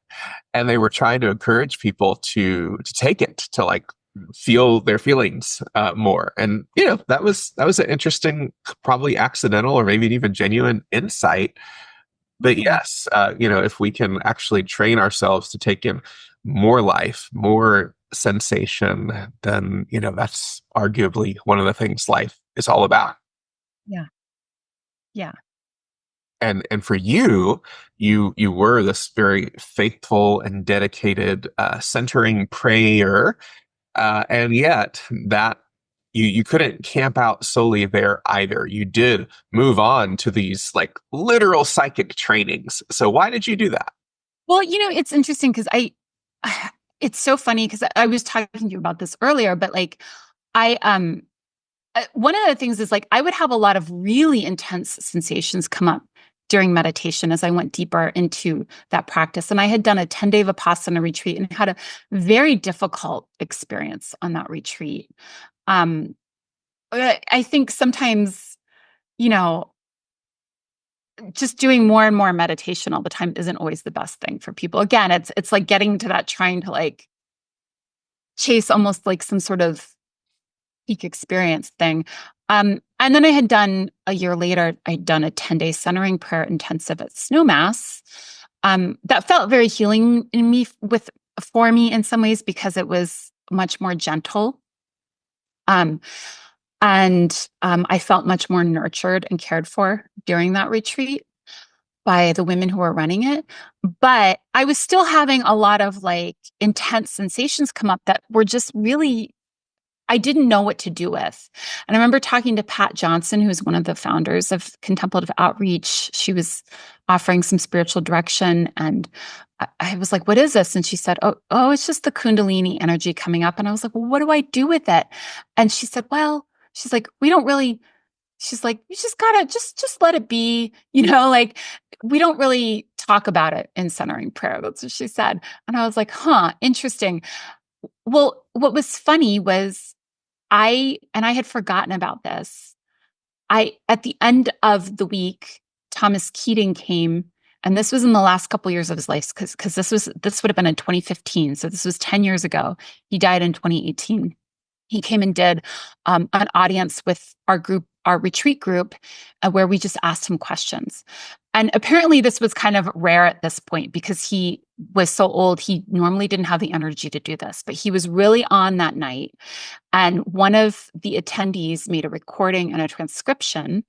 And they were trying to encourage people to take it, to like feel their feelings more. And that was an interesting, probably accidental or maybe even genuine insight. But Yeah. yes, if we can actually train ourselves to take in more life, more sensation, then that's arguably one of the things life is all about. Yeah. Yeah. And for you, you were this very faithful and dedicated centering prayer, and yet that you couldn't camp out solely there either. You did move on to these like literal psychic trainings. So why did you do that? Well, it's interesting because it's so funny because I was talking to you about this earlier, but like I, one of the things is like I would have a lot of really intense sensations come up during meditation as I went deeper into that practice. And I had done a 10-day Vipassana retreat and had a very difficult experience on that retreat. Um, I think sometimes, you know, just doing more and more meditation all the time isn't always the best thing for people. Again, it's like getting to that trying to like chase almost like some sort of peak experience thing. And then I had done a year later, I'd done a 10-day centering prayer intensive at Snowmass. That felt very healing in me for me in some ways because it was much more gentle. Um, and I felt much more nurtured and cared for during that retreat by the women who were running it. But I was still having a lot of like intense sensations come up that were just really, I didn't know what to do with. And I remember talking to Pat Johnson, who is one of the founders of Contemplative Outreach. She was offering some spiritual direction. And I was like, what is this? And she said, oh, it's just the Kundalini energy coming up. And I was like, well, what do I do with it? And she said, well, she's like, we don't really, she's like, you just gotta just let it be, like we don't really talk about it in centering prayer. That's what she said. And I was like, huh, interesting. Well, what was funny was I had forgotten about this. At the end of the week, Thomas Keating came, and this was in the last couple years of his life, because this would have been in 2015. So this was 10 years ago. He died in 2018. He came and did an audience with our retreat group, where we just asked him questions. And apparently this was kind of rare at this point because he was so old. He normally didn't have the energy to do this, but he was really on that night. And one of the attendees made a recording and a transcription.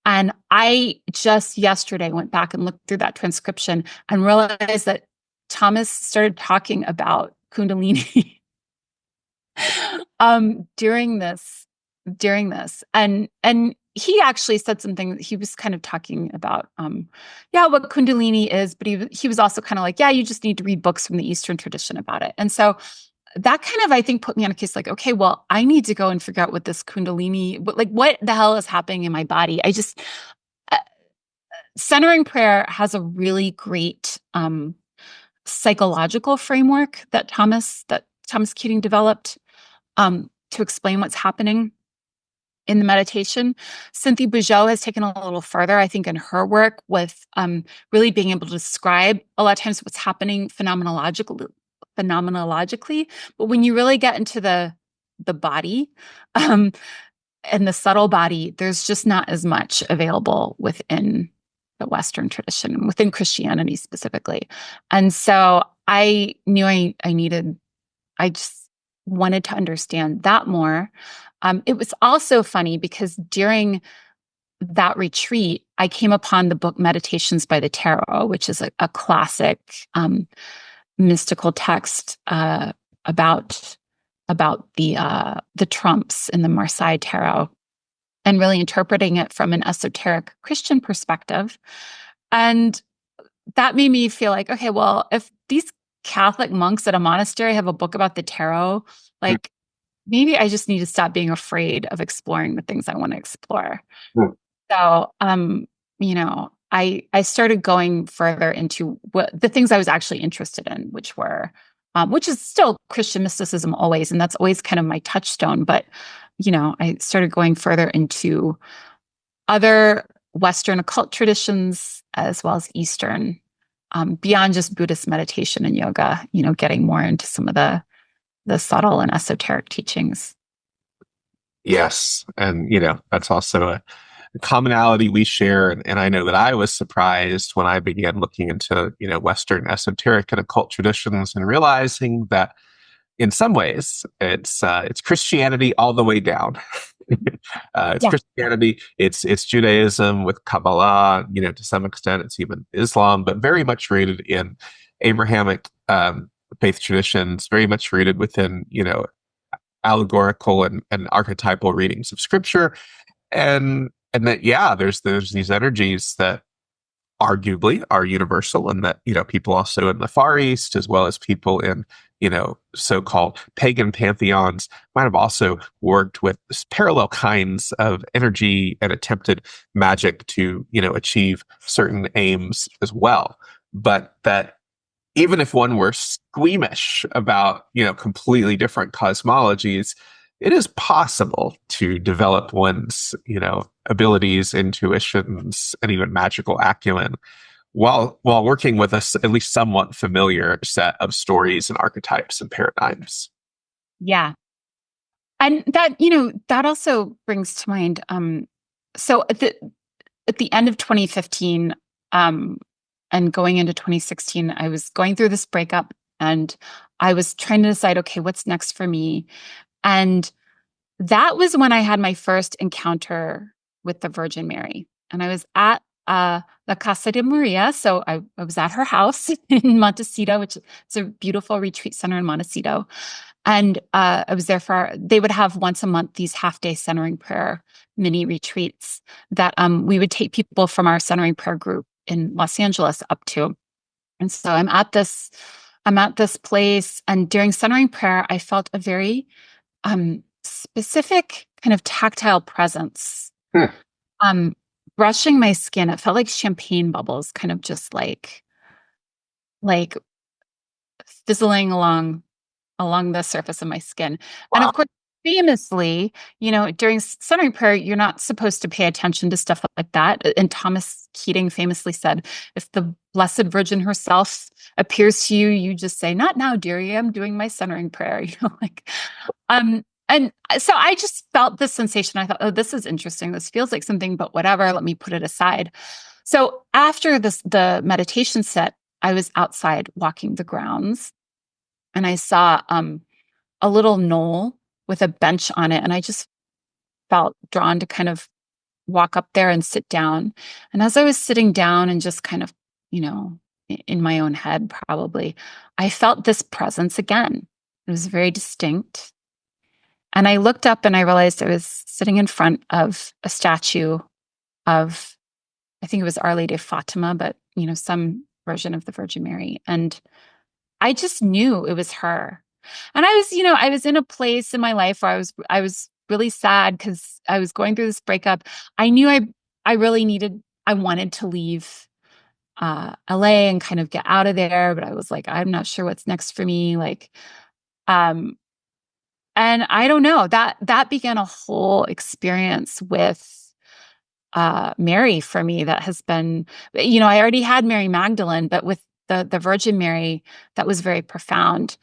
And I just yesterday went back and looked through that transcription and realized that Thomas started talking about Kundalini during this. And he actually said something. He was kind of talking about what Kundalini is, but he was also kind of like, yeah, you just need to read books from the Eastern tradition about it. And so that kind of, I think, put me on a case like, okay, well, I need to go and figure out what this Kundalini, what the hell is happening in my body. Centering prayer has a really great psychological framework that Thomas Keating developed to explain what's happening in the meditation. Cynthia Bourgeault has taken a little further, I think, in her work with really being able to describe a lot of times what's happening phenomenologically. But when you really get into the body and the subtle body, there's just not as much available within the Western tradition, within Christianity specifically. And so I knew I just wanted to understand that more. It was also funny because during that retreat, I came upon the book Meditations by the Tarot, which is a classic mystical text about the trumps in the Marseille Tarot, and really interpreting it from an esoteric Christian perspective. And that made me feel like, okay, well, if these Catholic monks at a monastery have a book about the tarot, like maybe I just need to stop being afraid of exploring the things I want to explore. So, I started going further into what the things I was actually interested in, which is still Christian mysticism always, and that's always kind of my touchstone. But, I started going further into other Western occult traditions as well as Eastern, beyond just Buddhist meditation and yoga, getting more into some of the subtle and esoteric teachings. Yes. And, that's also a commonality we share. And I know that I was surprised when I began looking into, Western esoteric and occult traditions and realizing that in some ways it's Christianity all the way down. Christianity, it's Judaism with Kabbalah, to some extent it's even Islam, but very much rooted in Abrahamic faith traditions, very much rooted within, allegorical and archetypal readings of scripture. And that, there's these energies that arguably are universal, and that, people also in the Far East, as well as people in, so-called pagan pantheons, might have also worked with parallel kinds of energy and attempted magic to, achieve certain aims as well. But that even if one were squeamish about, completely different cosmologies, it is possible to develop one's, abilities, intuitions, and even magical acumen while working with at least somewhat familiar set of stories and archetypes and paradigms. Yeah. And that, that also brings to mind, so at the end of 2015, and going into 2016, I was going through this breakup and I was trying to decide, okay, what's next for me? And that was when I had my first encounter with the Virgin Mary. And I was at La Casa de Maria. So I was at her house in Montecito, which is a beautiful retreat center in Montecito. And I was there they would have once a month these half-day centering prayer mini retreats that we would take people from our centering prayer group in Los Angeles up to. And so I'm at this place, and during centering prayer, I felt a very specific kind of tactile presence. Brushing my skin. It felt like champagne bubbles, kind of just like fizzling along the surface of my skin. Wow. And of course, famously, during centering prayer, you're not supposed to pay attention to stuff like that. And Thomas Keating famously said, if the Blessed Virgin herself appears to you, you just say, "Not now, dearie, I'm doing my centering prayer." And so I just felt this sensation. I thought, oh, this is interesting. This feels like something, but whatever, let me put it aside. So after the meditation set, I was outside walking the grounds, and I saw a little knoll with a bench on it, and I just felt drawn to kind of walk up there and sit down. And as I was sitting down and just kind of, in my own head, probably, I felt this presence again. It was very distinct. And I looked up and I realized I was sitting in front of a statue of, I think it was Our Lady of Fatima, but, some version of the Virgin Mary. And I just knew it was her. And I was in a place in my life where I was really sad because I was going through this breakup. I knew I wanted to leave LA and kind of get out of there, but I was like, I'm not sure what's next for me. Um, and I don't know, that began a whole experience with Mary for me that has been, I already had Mary Magdalene, but with the Virgin Mary, that was very profound.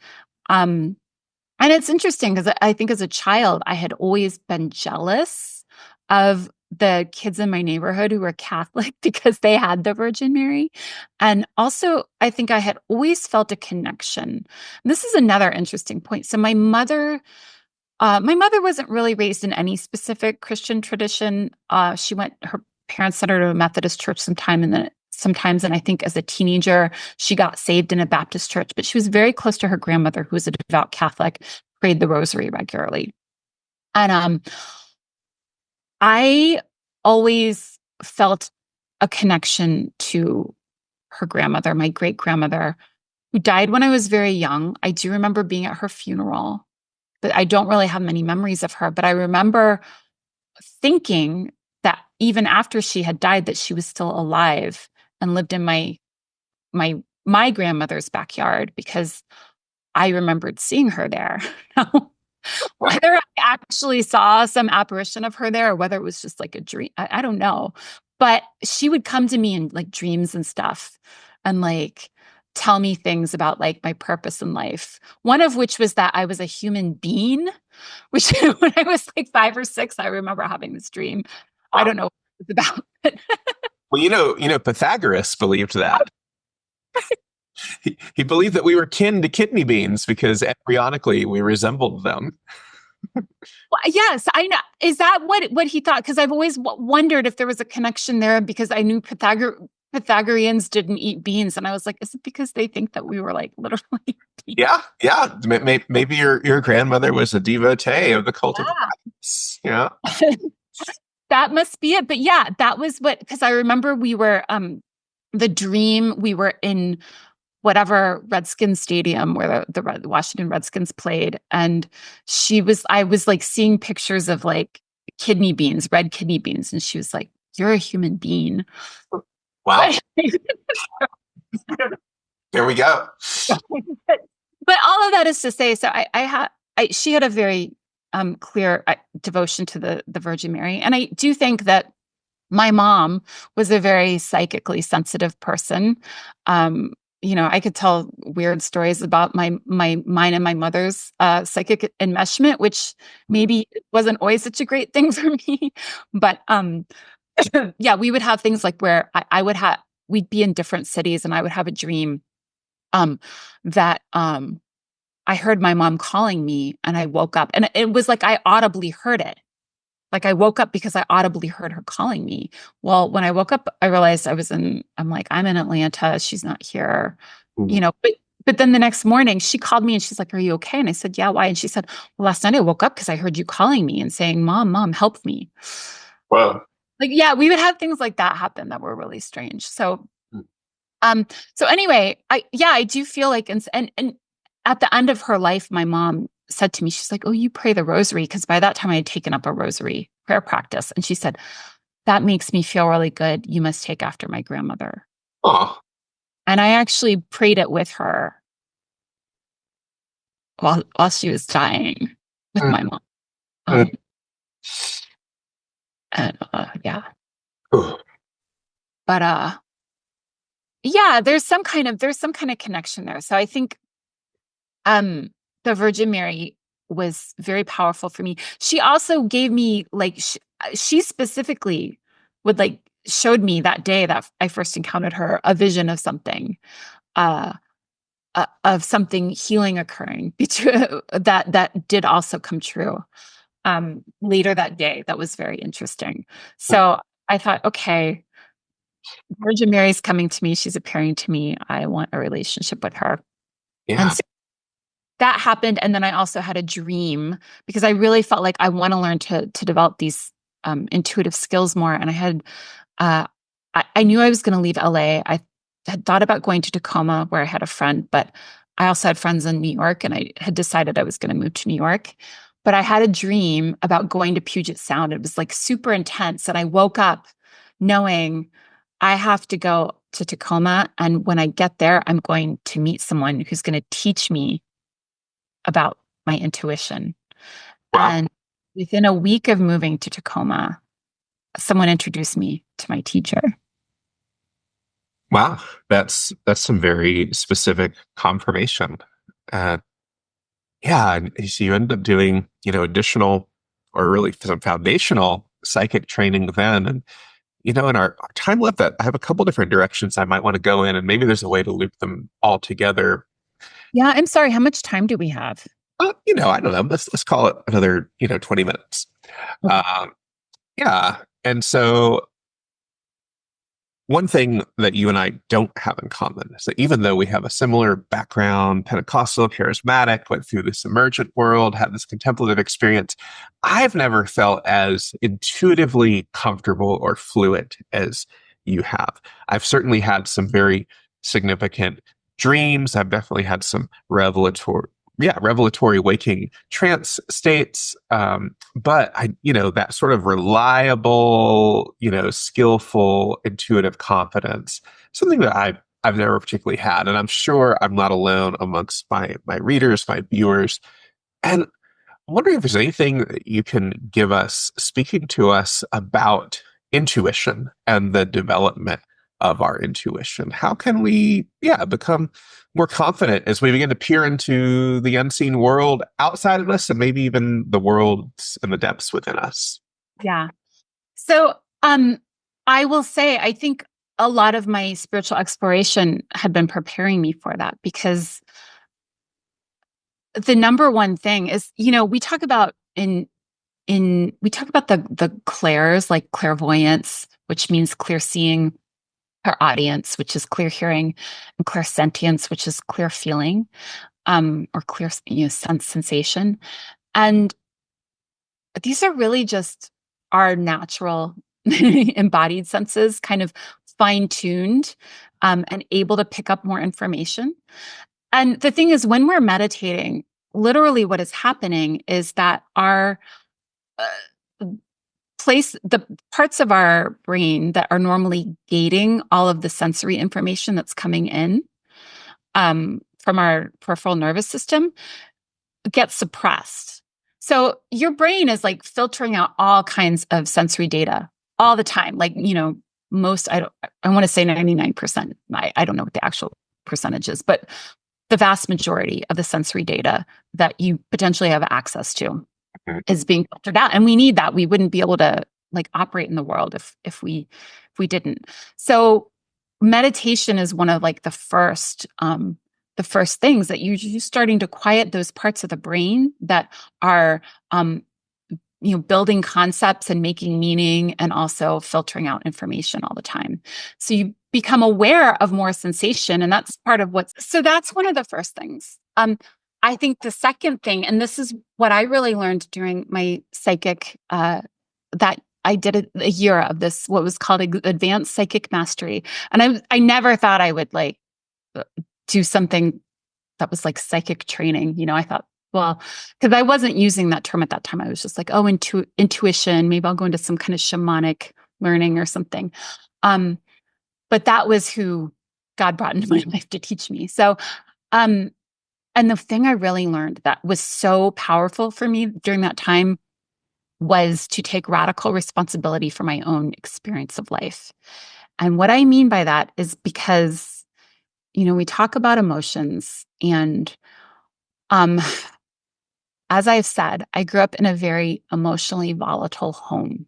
And it's interesting because I think as a child, I had always been jealous of the kids in my neighborhood who were Catholic because they had the Virgin Mary. And also, I think I had always felt a connection. And this is another interesting point. So my mother wasn't really raised in any specific Christian tradition. Her parents sent her to a Methodist church sometimes, and I think as a teenager, she got saved in a Baptist church, but she was very close to her grandmother, who was a devout Catholic, prayed the rosary regularly. And I always felt a connection to her grandmother, my great grandmother, who died when I was very young. I do remember being at her funeral, but I don't really have many memories of her. But I remember thinking that even after she had died, that she was still alive and lived in my grandmother's backyard, because I remembered seeing her there. Now, whether I actually saw some apparition of her there or whether it was just like a dream, I don't know. But she would come to me in like dreams and stuff and like tell me things about like my purpose in life. One of which was that I was a human being, which when I was like 5 or 6, I remember having this dream. I don't know what it was about. Well, Pythagoras believed that. He believed that we were kin to kidney beans because embryonically we resembled them. Well, yes, I know. Is that what he thought? Because I've always wondered if there was a connection there, because I knew Pythagoreans didn't eat beans, and I was like, is it because they think that we were like literally beans? Yeah. Maybe your grandmother was a devotee of the cult of the Bacchus. Yeah. That must be it. But yeah, that was because I remember we were the dream, we were in whatever Redskins stadium where the Washington Redskins played. And I was like seeing pictures of like kidney beans, red kidney beans. And she was like, you're a human being. Wow. There we go. But all of that is to say, so she had a very clear devotion to the Virgin Mary. And I do think that my mom was a very psychically sensitive person. I could tell weird stories about mine and my mother's psychic enmeshment, which maybe wasn't always such a great thing for me. But yeah, we would have things like where we'd be in different cities, and I would have a dream that I heard my mom calling me, and I woke up, and it was like I audibly heard it. Like I woke up because I audibly heard her calling me. Well, when I woke up, I realized I'm like, I'm in Atlanta. She's not here, but then the next morning she called me and she's like, are you okay? And I said, yeah, why? And she said, well, last night I woke up because I heard you calling me and saying, mom, help me. Wow. Like, yeah, we would have things like that happen that were really strange. So, so anyway, I do feel like, and at the end of her life, my mom said to me, she's like, oh, you pray the rosary? Because by that time I had taken up a rosary prayer practice. And she said, that makes me feel really good. You must take after my grandmother. Oh. And I actually prayed it with her while she was dying with my mom. And yeah. But yeah, there's some kind of connection there. So I think the Virgin Mary was very powerful for me. She also gave me like she specifically would like showed me that day that I first encountered her a vision uh, of something healing occurring that did also come true later that day. That was very interesting. So I thought, okay, Virgin Mary's coming to me. She's appearing to me. I want a relationship with her. And Yeah. so that happened. And then I also had a dream because I really felt like I want to learn to develop these intuitive skills more. And uh, I knew I was going to leave LA. I had thought about going to Tacoma where I had a friend, but I also had friends in New York and I had decided I was going to move to New York. But I had a dream about going to Puget Sound. It was like super intense. And I woke up knowing I have to go to Tacoma. And when I get there, I'm going to meet someone who's going to teach me about my intuition. Wow. And within a week of moving to Tacoma, someone introduced me to my teacher. Wow. That's some very specific confirmation. Uh, yeah. And so you end up doing, additional or really some foundational psychic training then. And, in our time left, that I have a couple different directions I might want to go in, and maybe there's a way to loop them all together. Yeah, I'm sorry. How much time do we have? I don't know. Let's call it another, 20 minutes. Okay. Yeah. And so one thing that you and I don't have in common is that even though we have a similar background, Pentecostal, charismatic, went through this emergent world, had this contemplative experience, I've never felt as intuitively comfortable or fluent as you have. I've certainly had some very significant dreams. I've definitely had some revelatory waking trance states. But that sort of reliable, skillful, intuitive confidence, something that I've never particularly had. And I'm sure I'm not alone amongst my readers, my viewers. And I'm wondering if there's anything that you can give us, speaking to us about intuition and the development of our intuition. How can we, become more confident as we begin to peer into the unseen world outside of us and maybe even the worlds and the depths within us? Yeah. So, I will say, I think a lot of my spiritual exploration had been preparing me for that because the number one thing is, we talk about the clairs, like clairvoyance, which means clear seeing, clairaudience, which is clear hearing, and clairsentience, which is clear feeling, or clear, sensation. And these are really just our natural embodied senses, kind of fine-tuned, and able to pick up more information. And the thing is, when we're meditating, literally what is happening is that our uh, the parts of our brain that are normally gating all of the sensory information that's coming in from our peripheral nervous system gets suppressed. So your brain is like filtering out all kinds of sensory data all the time. Like, I want to say 99%. I don't know what the actual percentage is, but the vast majority of the sensory data that you potentially have access to is being filtered out. And we need that. We wouldn't be able to like operate in the world if we didn't. So meditation is one of like the first things that you're starting to quiet those parts of the brain that are building concepts and making meaning and also filtering out information all the time. So you become aware of more sensation, and that's part of that's one of the first things. I think the second thing, and this is what I really learned during my psychic, that I did a year of this, what was called advanced psychic mastery. And I never thought I would like do something that was like psychic training. I thought, well, because I wasn't using that term at that time. I was just like, oh, intuition, maybe I'll go into some kind of shamanic learning or something. But that was who God brought into my life to teach me. So, and the thing I really learned that was so powerful for me during that time was to take radical responsibility for my own experience of life. And what I mean by that is because, we talk about emotions and, as I've said, I grew up in a very emotionally volatile home.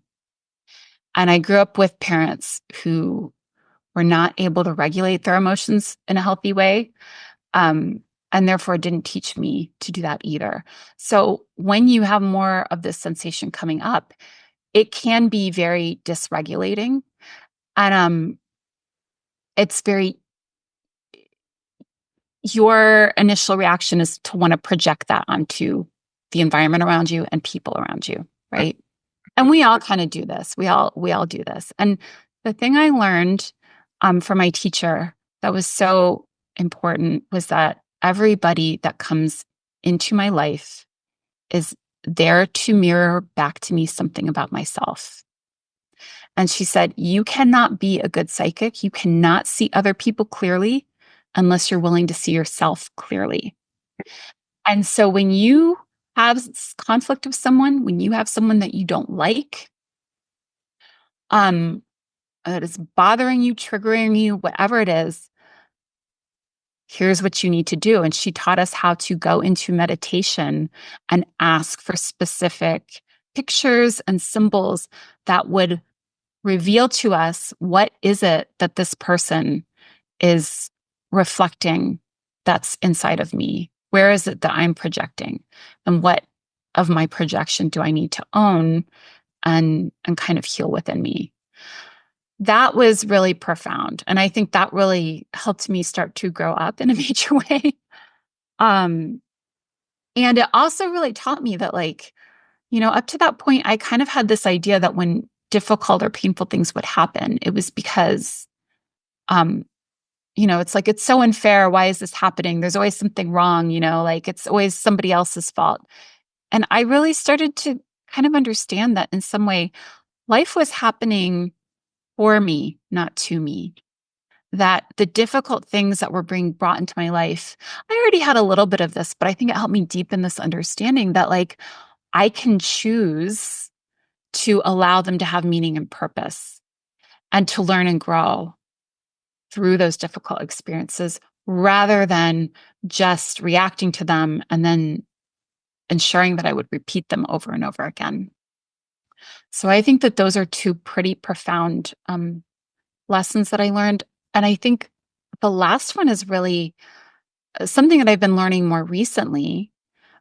And I grew up with parents who were not able to regulate their emotions in a healthy way. And therefore didn't teach me to do that either. So when you have more of this sensation coming up, it can be very dysregulating. And it's very, your initial reaction is to want to project that onto the environment around you and people around you, right? And we all kind of do this. We all do this. And the thing I learned from my teacher that was so important was that everybody that comes into my life is there to mirror back to me something about myself. And she said, you cannot be a good psychic. You cannot see other people clearly unless you're willing to see yourself clearly. And so when you have conflict with someone, when you have someone that you don't like, that is bothering you, triggering you, whatever it is, here's what you need to do. And she taught us how to go into meditation and ask for specific pictures and symbols that would reveal to us what is it that this person is reflecting that's inside of me. Where is it that I'm projecting? And what of my projection do I need to own and kind of heal within me? That was really profound. And I think that really helped me start to grow up in a major way. And it also really taught me that, like, up to that point, I kind of had this idea that when difficult or painful things would happen, it was because, it's like, it's so unfair. Why is this happening? There's always something wrong, like it's always somebody else's fault. And I really started to kind of understand that in some way, life was happening for me, not to me. That the difficult things that were being brought into my life, I already had a little bit of this, but I think it helped me deepen this understanding that, like, I can choose to allow them to have meaning and purpose and to learn and grow through those difficult experiences rather than just reacting to them and then ensuring that I would repeat them over and over again. So I think that those are two pretty profound lessons that I learned. And I think the last one is really something that I've been learning more recently.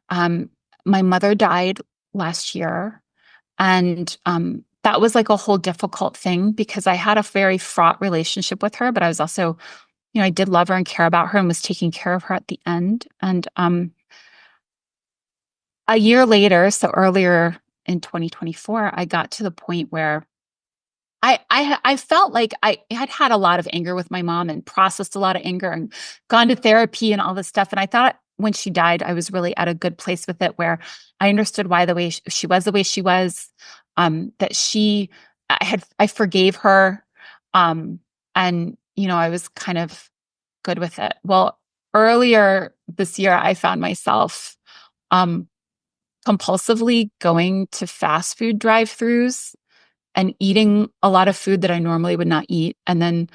My mother died last year, and that was like a whole difficult thing because I had a very fraught relationship with her, but I was also, I did love her and care about her and was taking care of her at the end. And a year later, so earlier in 2024, I got to the point where I felt like I had a lot of anger with my mom and processed a lot of anger and gone to therapy and all this stuff. And I thought when she died, I was really at a good place with it, where I understood why the way she was the way she was, that I forgave her. And, I was kind of good with it. Well, earlier this year, I found myself compulsively going to fast food drive-thrus and eating a lot of food that I normally would not eat. And then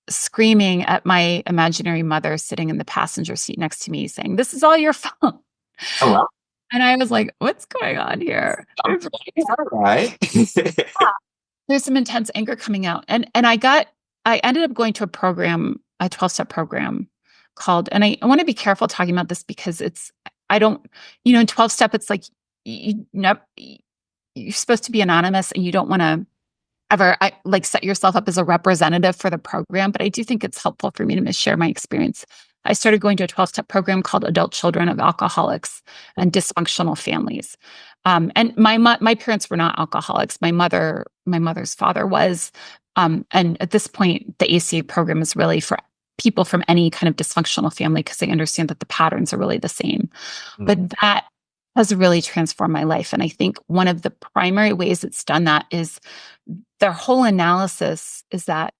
screaming at my imaginary mother sitting in the passenger seat next to me saying, "This is all your fault." Oh, wow. And I was like, what's going on here? All right. There's some intense anger coming out. And I ended up going to a program, a 12-step program called, and I want to be careful talking about this because I don't, in 12-step, it's like, you're supposed to be anonymous and you don't want to ever set yourself up as a representative for the program. But I do think it's helpful for me to share my experience. I started going to a 12-step program called Adult Children of Alcoholics and Dysfunctional Families. And my parents were not alcoholics. My mother's father was. And at this point, the ACA program is really for people from any kind of dysfunctional family because they understand that the patterns are really the same. Mm-hmm. But that has really transformed my life. And I think one of the primary ways it's done that is their whole analysis is that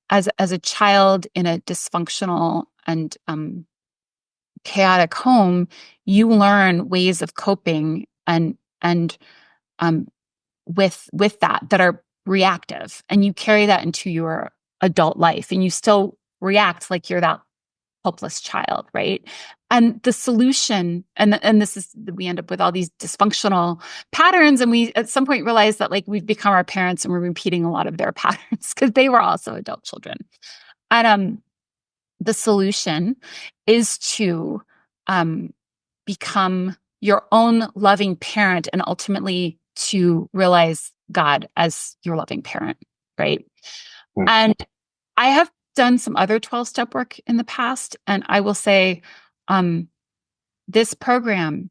as a child in a dysfunctional and chaotic home, you learn ways of coping and with that are reactive, and you carry that into your adult life, and you still react like you're that helpless child, right? And the solution, and this is, we end up with all these dysfunctional patterns, and we at some point realize that like we've become our parents and we're repeating a lot of their patterns because they were also adult children. And the solution is to become your own loving parent and ultimately to realize God as your loving parent, right? Mm. And I have done some other 12-step work in the past, and I will say this program,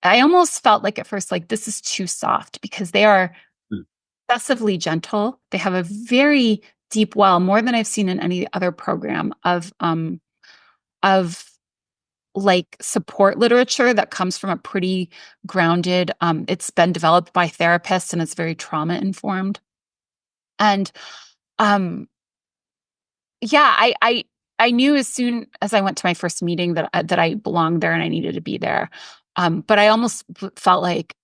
I almost felt like at first, like this is too soft because they are excessively gentle. They have a very deep well, more than I've seen in any other program of like support literature that comes from a pretty grounded, it's been developed by therapists and it's very trauma informed. And yeah, I knew as soon as I went to my first meeting that I belonged there and I needed to be there. But I almost felt like,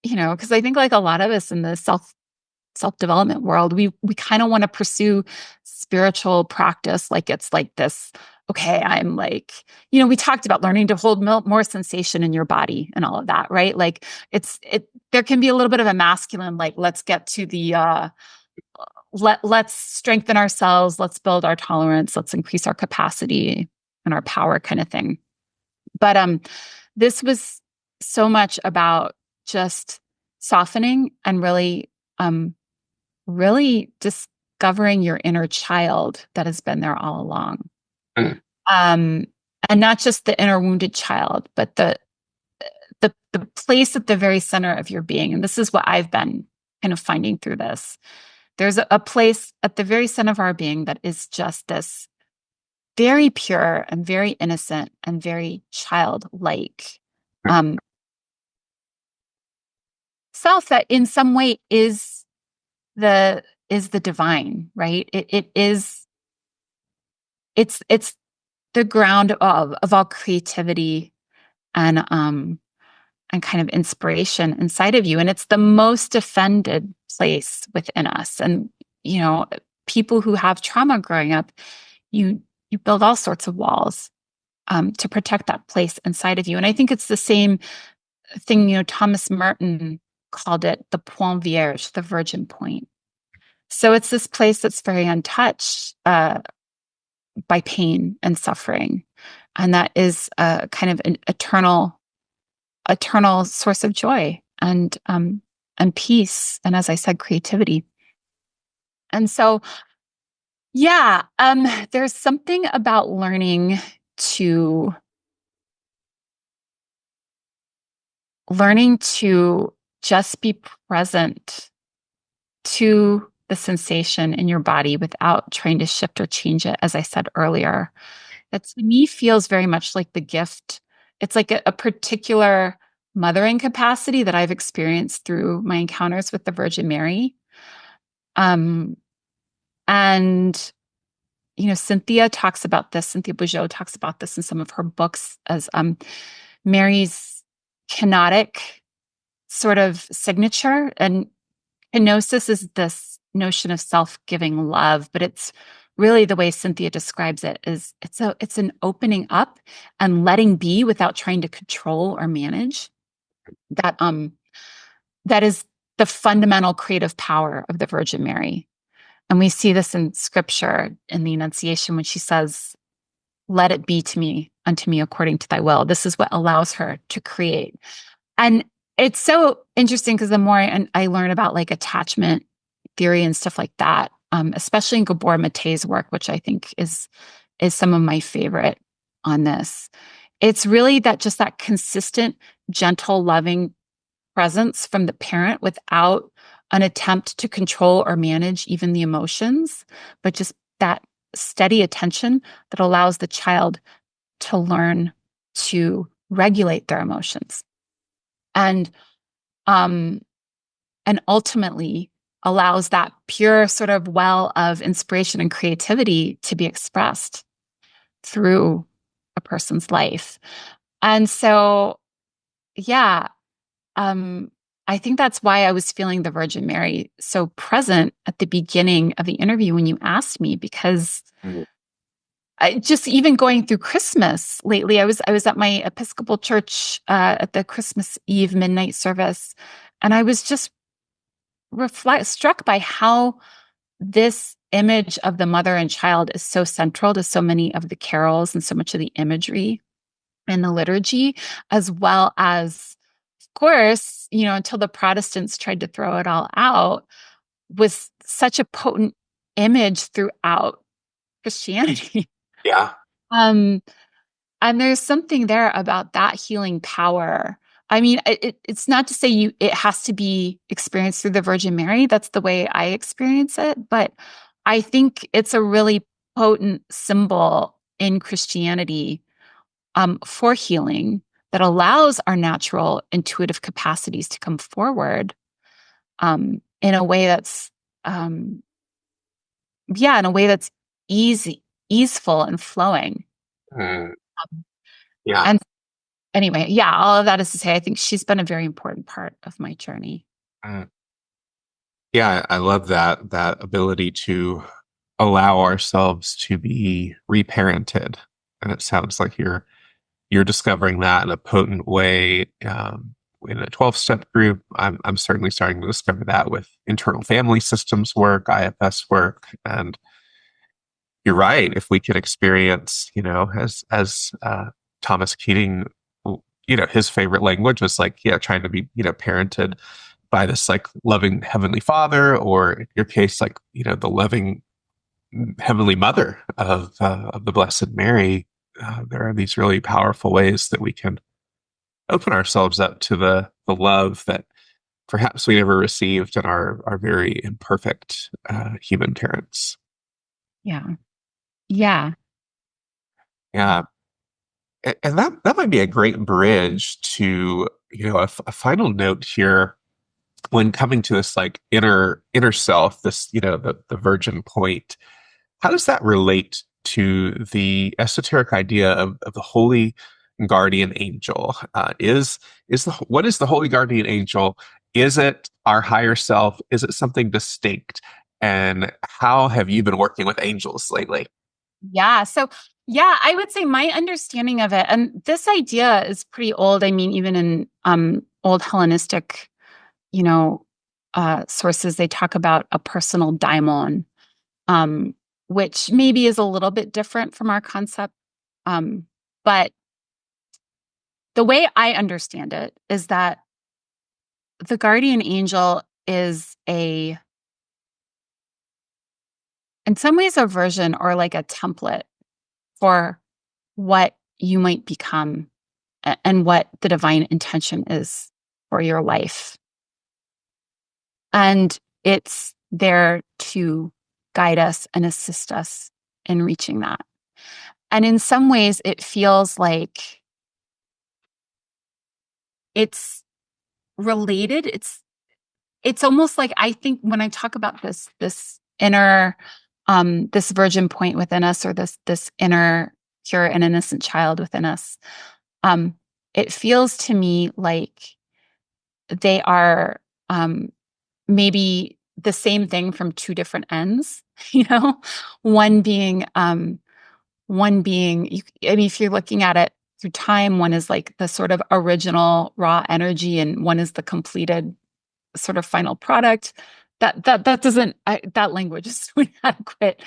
because I think like a lot of us in the self-development world, we kind of want to pursue spiritual practice like it's like this, okay, I'm like, we talked about learning to hold more sensation in your body and all of that, right? Like there can be a little bit of a masculine, like, let's get to the let's strengthen ourselves, let's build our tolerance, let's increase our capacity and our power kind of thing. But this was so much about just softening and really discovering your inner child that has been there all along. And not just the inner wounded child, but the place at the very center of your being. And this is what I've been kind of finding through this. There's a place at the very center of our being that is just this very pure and very innocent and very childlike self that in some way is the divine, right? It's the ground of all creativity and kind of inspiration inside of you. And it's the most offended place within us. And, people who have trauma growing up, you build all sorts of walls to protect that place inside of you. And I think it's the same thing, Thomas Merton called it the point vierge, the virgin point. So it's this place that's very untouched by pain and suffering. And that is kind of an eternal source of joy and peace. And as I said, creativity. And so, yeah, there's something about learning to just be present to the sensation in your body without trying to shift or change it, as I said earlier. That to me feels very much like the gift. It's like a particular mothering capacity that I've experienced through my encounters with the Virgin Mary. And, Cynthia Bourgeault talks about this in some of her books as Mary's kenotic sort of signature. And kenosis is this notion of self-giving love, but it's really the way Cynthia describes it is it's an opening up and letting be without trying to control or manage. That is the fundamental creative power of the Virgin Mary. And we see this in scripture in the Annunciation when she says, "Let it be unto me according to thy will." This is what allows her to create. And it's so interesting because the more I learn about like attachment theory and stuff like that, especially in Gabor Mate's work, which I think is some of my favorite on this. It's really that consistent, gentle, loving presence from the parent without an attempt to control or manage even the emotions, but just that steady attention that allows the child to learn to regulate their emotions. And ultimately allows that pure sort of well of inspiration and creativity to be expressed through a person's life. And so, yeah, I think that's why I was feeling the Virgin Mary so present at the beginning of the interview when you asked me, because just even going through Christmas lately, I was at my Episcopal church at the Christmas Eve midnight service, and I was just struck by how this image of the mother and child is so central to so many of the carols and so much of the imagery in the liturgy, as well as, of course, until the Protestants tried to throw it all out, was such a potent image throughout Christianity. Yeah. Um, and there's something there about that healing power. I mean, it's not to say it has to be experienced through the Virgin Mary. That's the way I experience it. But I think it's a really potent symbol in Christianity for healing that allows our natural intuitive capacities to come forward in a way that's, in a way that's easeful and flowing. Mm, yeah. And anyway, all of that is to say, I think she's been a very important part of my journey. Mm. Yeah, I love that ability to allow ourselves to be reparented. And it sounds like you're discovering that in a potent way. In a 12-step group, I'm certainly starting to discover that with internal family systems work, IFS work, and you're right. If we could experience, as Thomas Keating, his favorite language was like, trying to be, parented by this like loving Heavenly Father, or in your case, like, the loving Heavenly Mother of the Blessed Mary. There are these really powerful ways that we can open ourselves up to the love that perhaps we never received in our very imperfect human parents. Yeah. Yeah. Yeah. And that might be a great bridge to, a final note here when coming to this like inner self, this, the virgin point. How does that relate to the esoteric idea of the holy guardian angel? What is the holy guardian angel? Is it our higher self? Is it something distinct? And how have you been working with angels lately? Yeah. So, I would say my understanding of it, and this idea is pretty old. I mean, even in old Hellenistic, sources, they talk about a personal daimon, which maybe is a little bit different from our concept. But the way I understand it is that the guardian angel is in some ways, a version or like a template for what you might become and what the divine intention is for your life. And it's there to guide us and assist us in reaching that. And in some ways, it feels like it's related. It's almost like, I think when I talk about this inner this virgin point within us, or this inner pure and innocent child within us, it feels to me like they are maybe the same thing from two different ends. One being I mean, if you're looking at it through time, one is like the sort of original raw energy, and one is the completed sort of final product. That doesn't that language is inadequate.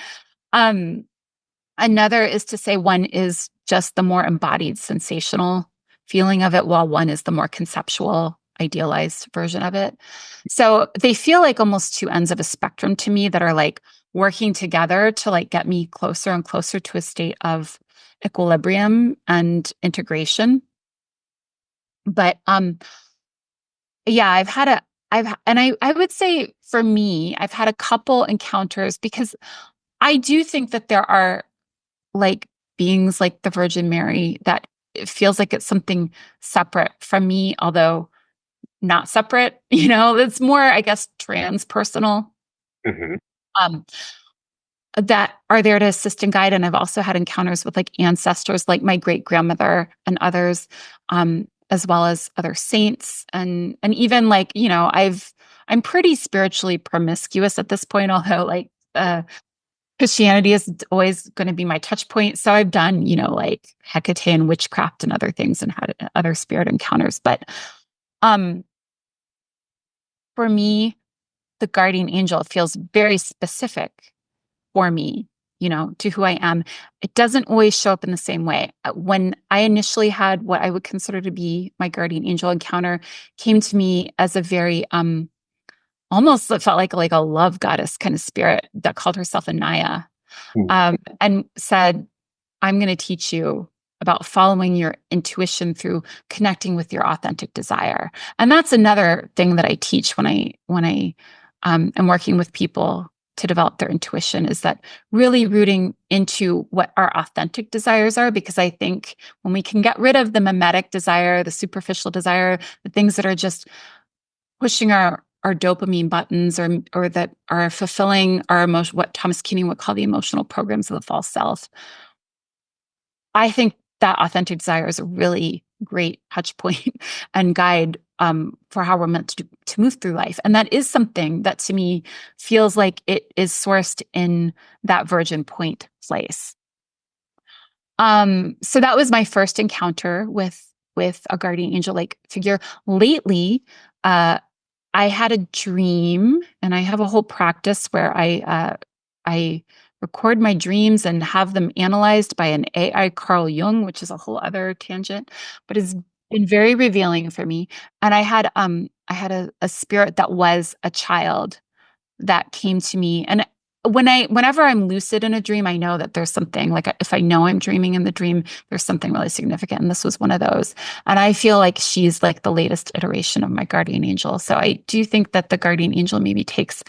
Um, Another is to say one is just the more embodied sensational feeling of it, while one is the more conceptual, idealized version of it. So they feel like almost two ends of a spectrum to me that are like working together to like get me closer and closer to a state of equilibrium and integration. But I would say for me, I've had a couple encounters, because I do think that there are like beings like the Virgin Mary that it feels like it's something separate from me, although not separate. It's more, I guess, transpersonal, Mm-hmm. um, that are there to assist and guide. And I've also had encounters with like ancestors, like my great grandmother and others, as well as other saints, and even like I'm pretty spiritually promiscuous at this point, although like Christianity is always going to be my touch point. So I've done, like Hecate and witchcraft and other things and had other spirit encounters. But um, for me, the guardian angel feels very specific for me, to who I am. It doesn't always show up in the same way. When I initially had what I would consider to be my guardian angel encounter, came to me as a very almost it felt like a love goddess kind of spirit that called herself Anaya, and said, "I'm going to teach you about following your intuition through connecting with your authentic desire." And that's another thing that I teach when I am working with people to develop their intuition, is that really rooting into what our authentic desires are. Because I think when we can get rid of the mimetic desire, the superficial desire, the things that are just pushing our dopamine buttons, or that are fulfilling our emotion, what Thomas Keating would call the emotional programs of the false self, I think that authentic desire is a really great touch point and guide for how we're meant to move through life. And that is something that to me feels like it is sourced in that virgin point place. So that was my first encounter with a guardian angel like figure. Lately, I had a dream, and I have a whole practice where I record my dreams and have them analyzed by an AI Carl Jung, which is a whole other tangent, but it's been very revealing for me. And I had a spirit that was a child that came to me. And whenever I'm lucid in a dream, I know that there's something, like if I know I'm dreaming in the dream, there's something really significant. And this was one of those. And I feel like she's like the latest iteration of my guardian angel. So I do think that the guardian angel maybe takes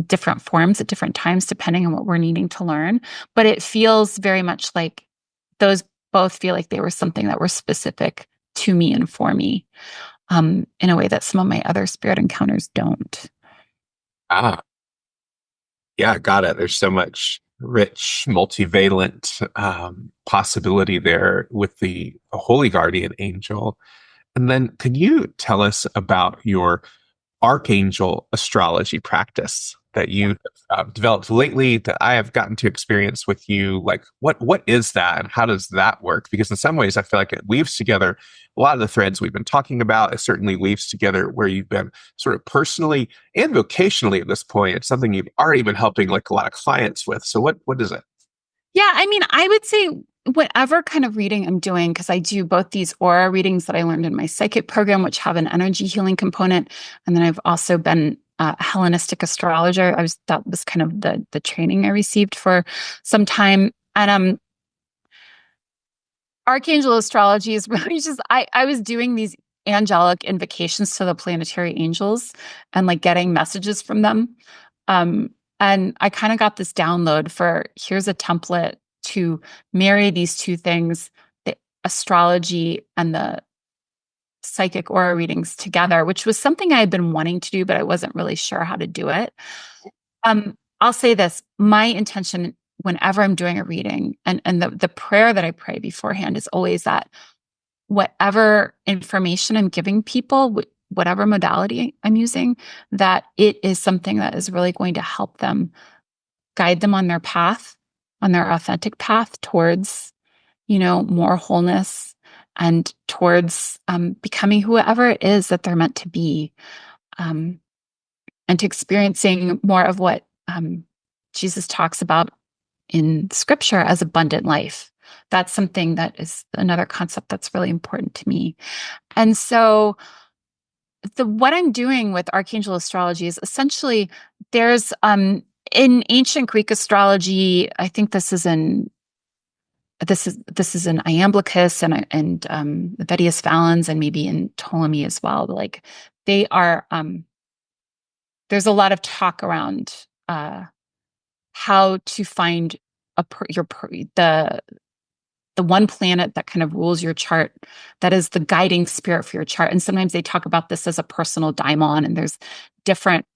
different forms at different times, depending on what we're needing to learn. But it feels very much like those both feel like they were something that were specific to me and for me, in a way that some of my other spirit encounters don't. Ah, yeah, got it. There's so much rich, multivalent possibility there with the Holy Guardian Angel. And then, can you tell us about your archangel astrology practice that you developed lately that I have gotten to experience with you? Like, what is that, and how does that work? Because in some ways, I feel like it weaves together a lot of the threads we've been talking about. It certainly weaves together where you've been sort of personally and vocationally at this point. It's something you've already been helping like a lot of clients with. So what is it? Yeah, I mean, I would say whatever kind of reading I'm doing, because I do both these aura readings that I learned in my psychic program, which have an energy healing component, and then I've also been a Hellenistic astrologer. That was kind of the training I received for some time, and archangel astrology is really just I was doing these angelic invocations to the planetary angels and like getting messages from them. Um, and I kind of got this download for, here's a template to marry these two things, the astrology and the psychic aura readings together, which was something I had been wanting to do, but I wasn't really sure how to do it. I'll say this, my intention whenever I'm doing a reading, and the prayer that I pray beforehand is always that whatever information I'm giving people, whatever modality I'm using, that it is something that is really going to help them, guide them on their path, on their authentic path towards, more wholeness and towards becoming whoever it is that they're meant to be, and to experiencing more of what Jesus talks about in scripture as abundant life. That's something that is another concept that's really important to me. And so what I'm doing with archangel astrology is essentially there's in ancient Greek astrology, I think this is in Iamblichus and Vedius Valens, and maybe in Ptolemy as well. Like they are there's a lot of talk around how to find the one planet that kind of rules your chart, that is the guiding spirit for your chart. And sometimes they talk about this as a personal daimon, and there's different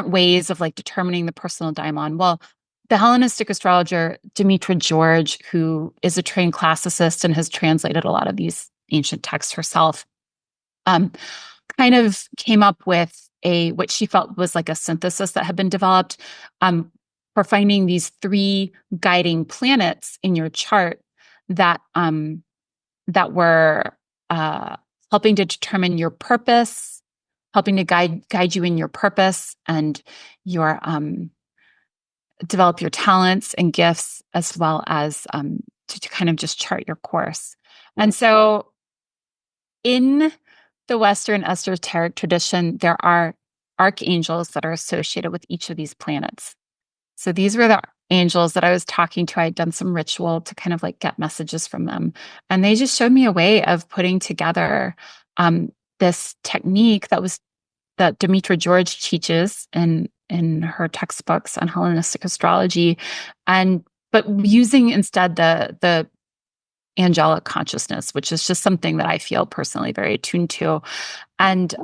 ways of like determining the personal daimon. Well, the Hellenistic astrologer Demetra George, who is a trained classicist and has translated a lot of these ancient texts herself, kind of came up with what she felt was like a synthesis that had been developed for finding these 3 guiding planets in your chart that that were helping to determine your purpose, helping to guide you in your purpose and your develop your talents and gifts, as well as to kind of just chart your course. And so in the Western esoteric tradition, there are archangels that are associated with each of these planets. So these were the angels that I was talking to. I had done some ritual to kind of like get messages from them. And they just showed me a way of putting together this technique that Demetra George teaches in her textbooks on Hellenistic astrology, but using instead the angelic consciousness, which is just something that I feel personally very attuned to. And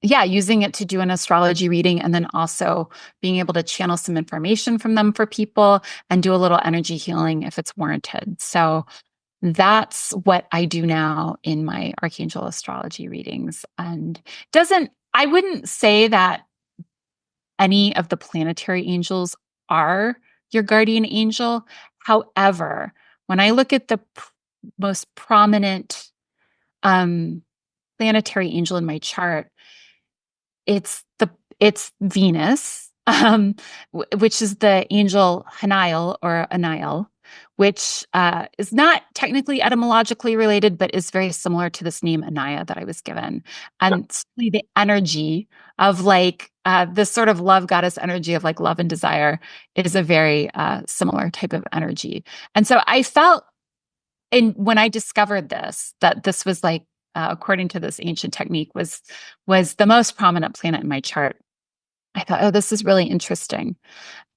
using it to do an astrology reading, and then also being able to channel some information from them for people and do a little energy healing if it's warranted. So that's what I do now in my archangel astrology readings. And I wouldn't say that any of the planetary angels are your guardian angel. However, when I look at the most prominent planetary angel in my chart, it's Venus, which is the angel Haniel or Aniel, which is not technically etymologically related, but is very similar to this name Anaya that I was given. And the energy of like this sort of love goddess energy of like love and desire is a very similar type of energy. And so I felt when I discovered this, that this was like, according to this ancient technique, was the most prominent planet in my chart. I thought, oh, this is really interesting.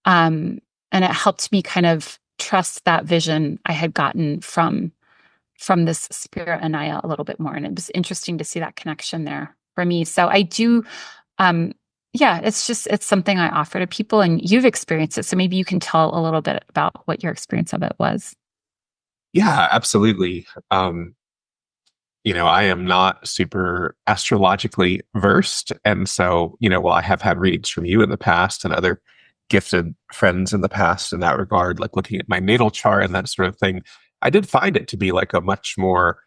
And it helped me kind of trust that vision I had gotten from this spirit Anaya a little bit more. And it was interesting to see that connection there for me. So I do, it's something I offer to people, and you've experienced it. So maybe you can tell a little bit about what your experience of it was. Yeah, absolutely. I am not super astrologically versed. And so, while I have had readings from you in the past and other gifted friends in the past in that regard, like looking at my natal chart and that sort of thing, I did find it to be like a much more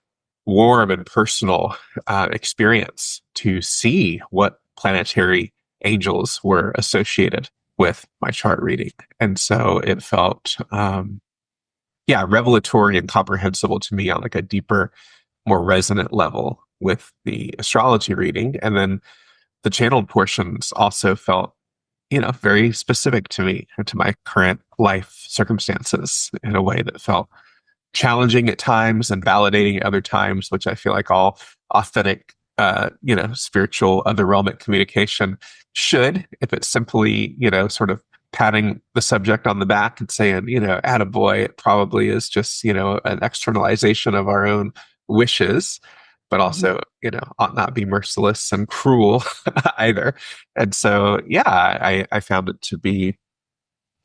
warm and personal experience to see what planetary angels were associated with my chart reading. And so it felt, revelatory and comprehensible to me on like a deeper, more resonant level with the astrology reading. And then the channeled portions also felt, very specific to me and to my current life circumstances in a way that felt challenging at times and validating at other times, which I feel like all authentic, spiritual otherwhelmic communication should, if it's simply, sort of patting the subject on the back and saying, attaboy, it probably is just, an externalization of our own wishes, but also, ought not be merciless and cruel either. And so, I found it to be,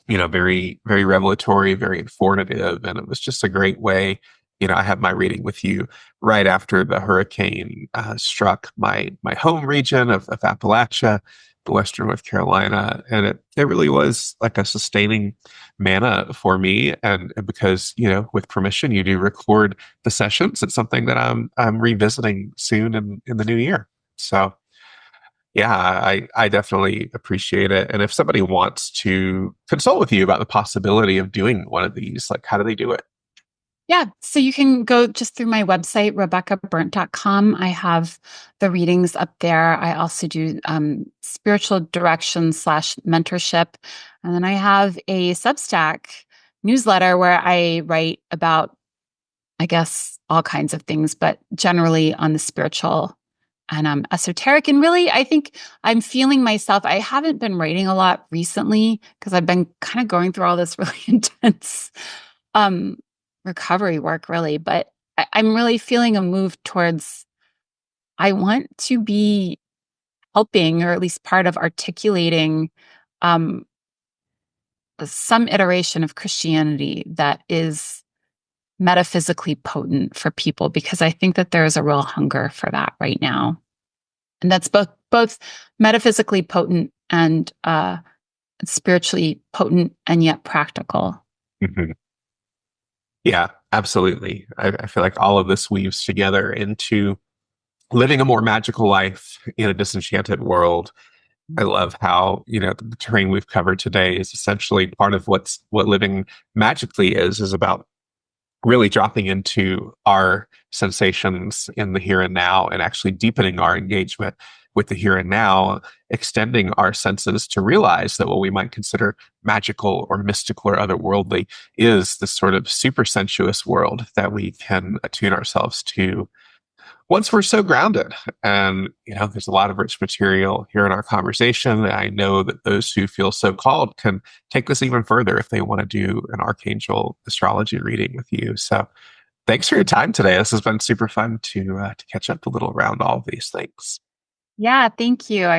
very, very revelatory, very informative. And it was just a great way. I had my reading with you right after the hurricane struck my home region of Appalachia, the Western North Carolina. And it really was like a sustaining manna for me. And because, with permission, you do record the sessions. It's something that I'm revisiting soon in the new year. So I definitely appreciate it. And if somebody wants to consult with you about the possibility of doing one of these, like, how do they do it? Yeah. So you can go just through my website, RebekahBerndt.com. I have the readings up there. I also do spiritual direction / mentorship. And then I have a Substack newsletter where I write about, I guess, all kinds of things, but generally on the spiritual and esoteric. And really, I think I'm feeling myself. I haven't been writing a lot recently because I've been kind of going through all this really intense recovery work, really. But I'm really feeling a move towards, I want to be helping, or at least part of articulating some iteration of Christianity that is metaphysically potent for people, because I think that there is a real hunger for that right now. And that's both metaphysically potent and spiritually potent and yet practical. Mhm. Yeah, absolutely. I feel like all of this weaves together into living a more magical life in a disenchanted world. I love how, the terrain we've covered today is essentially part of what living magically is about really dropping into our sensations in the here and now and actually deepening our engagement with the here and now, extending our senses to realize that what we might consider magical or mystical or otherworldly is this sort of super sensuous world that we can attune ourselves to once we're so grounded. And, there's a lot of rich material here in our conversation. I know that those who feel so called can take this even further if they want to do an archangel astrology reading with you. So thanks for your time today. This has been super fun to catch up a little around all of these things. Yeah, thank you. I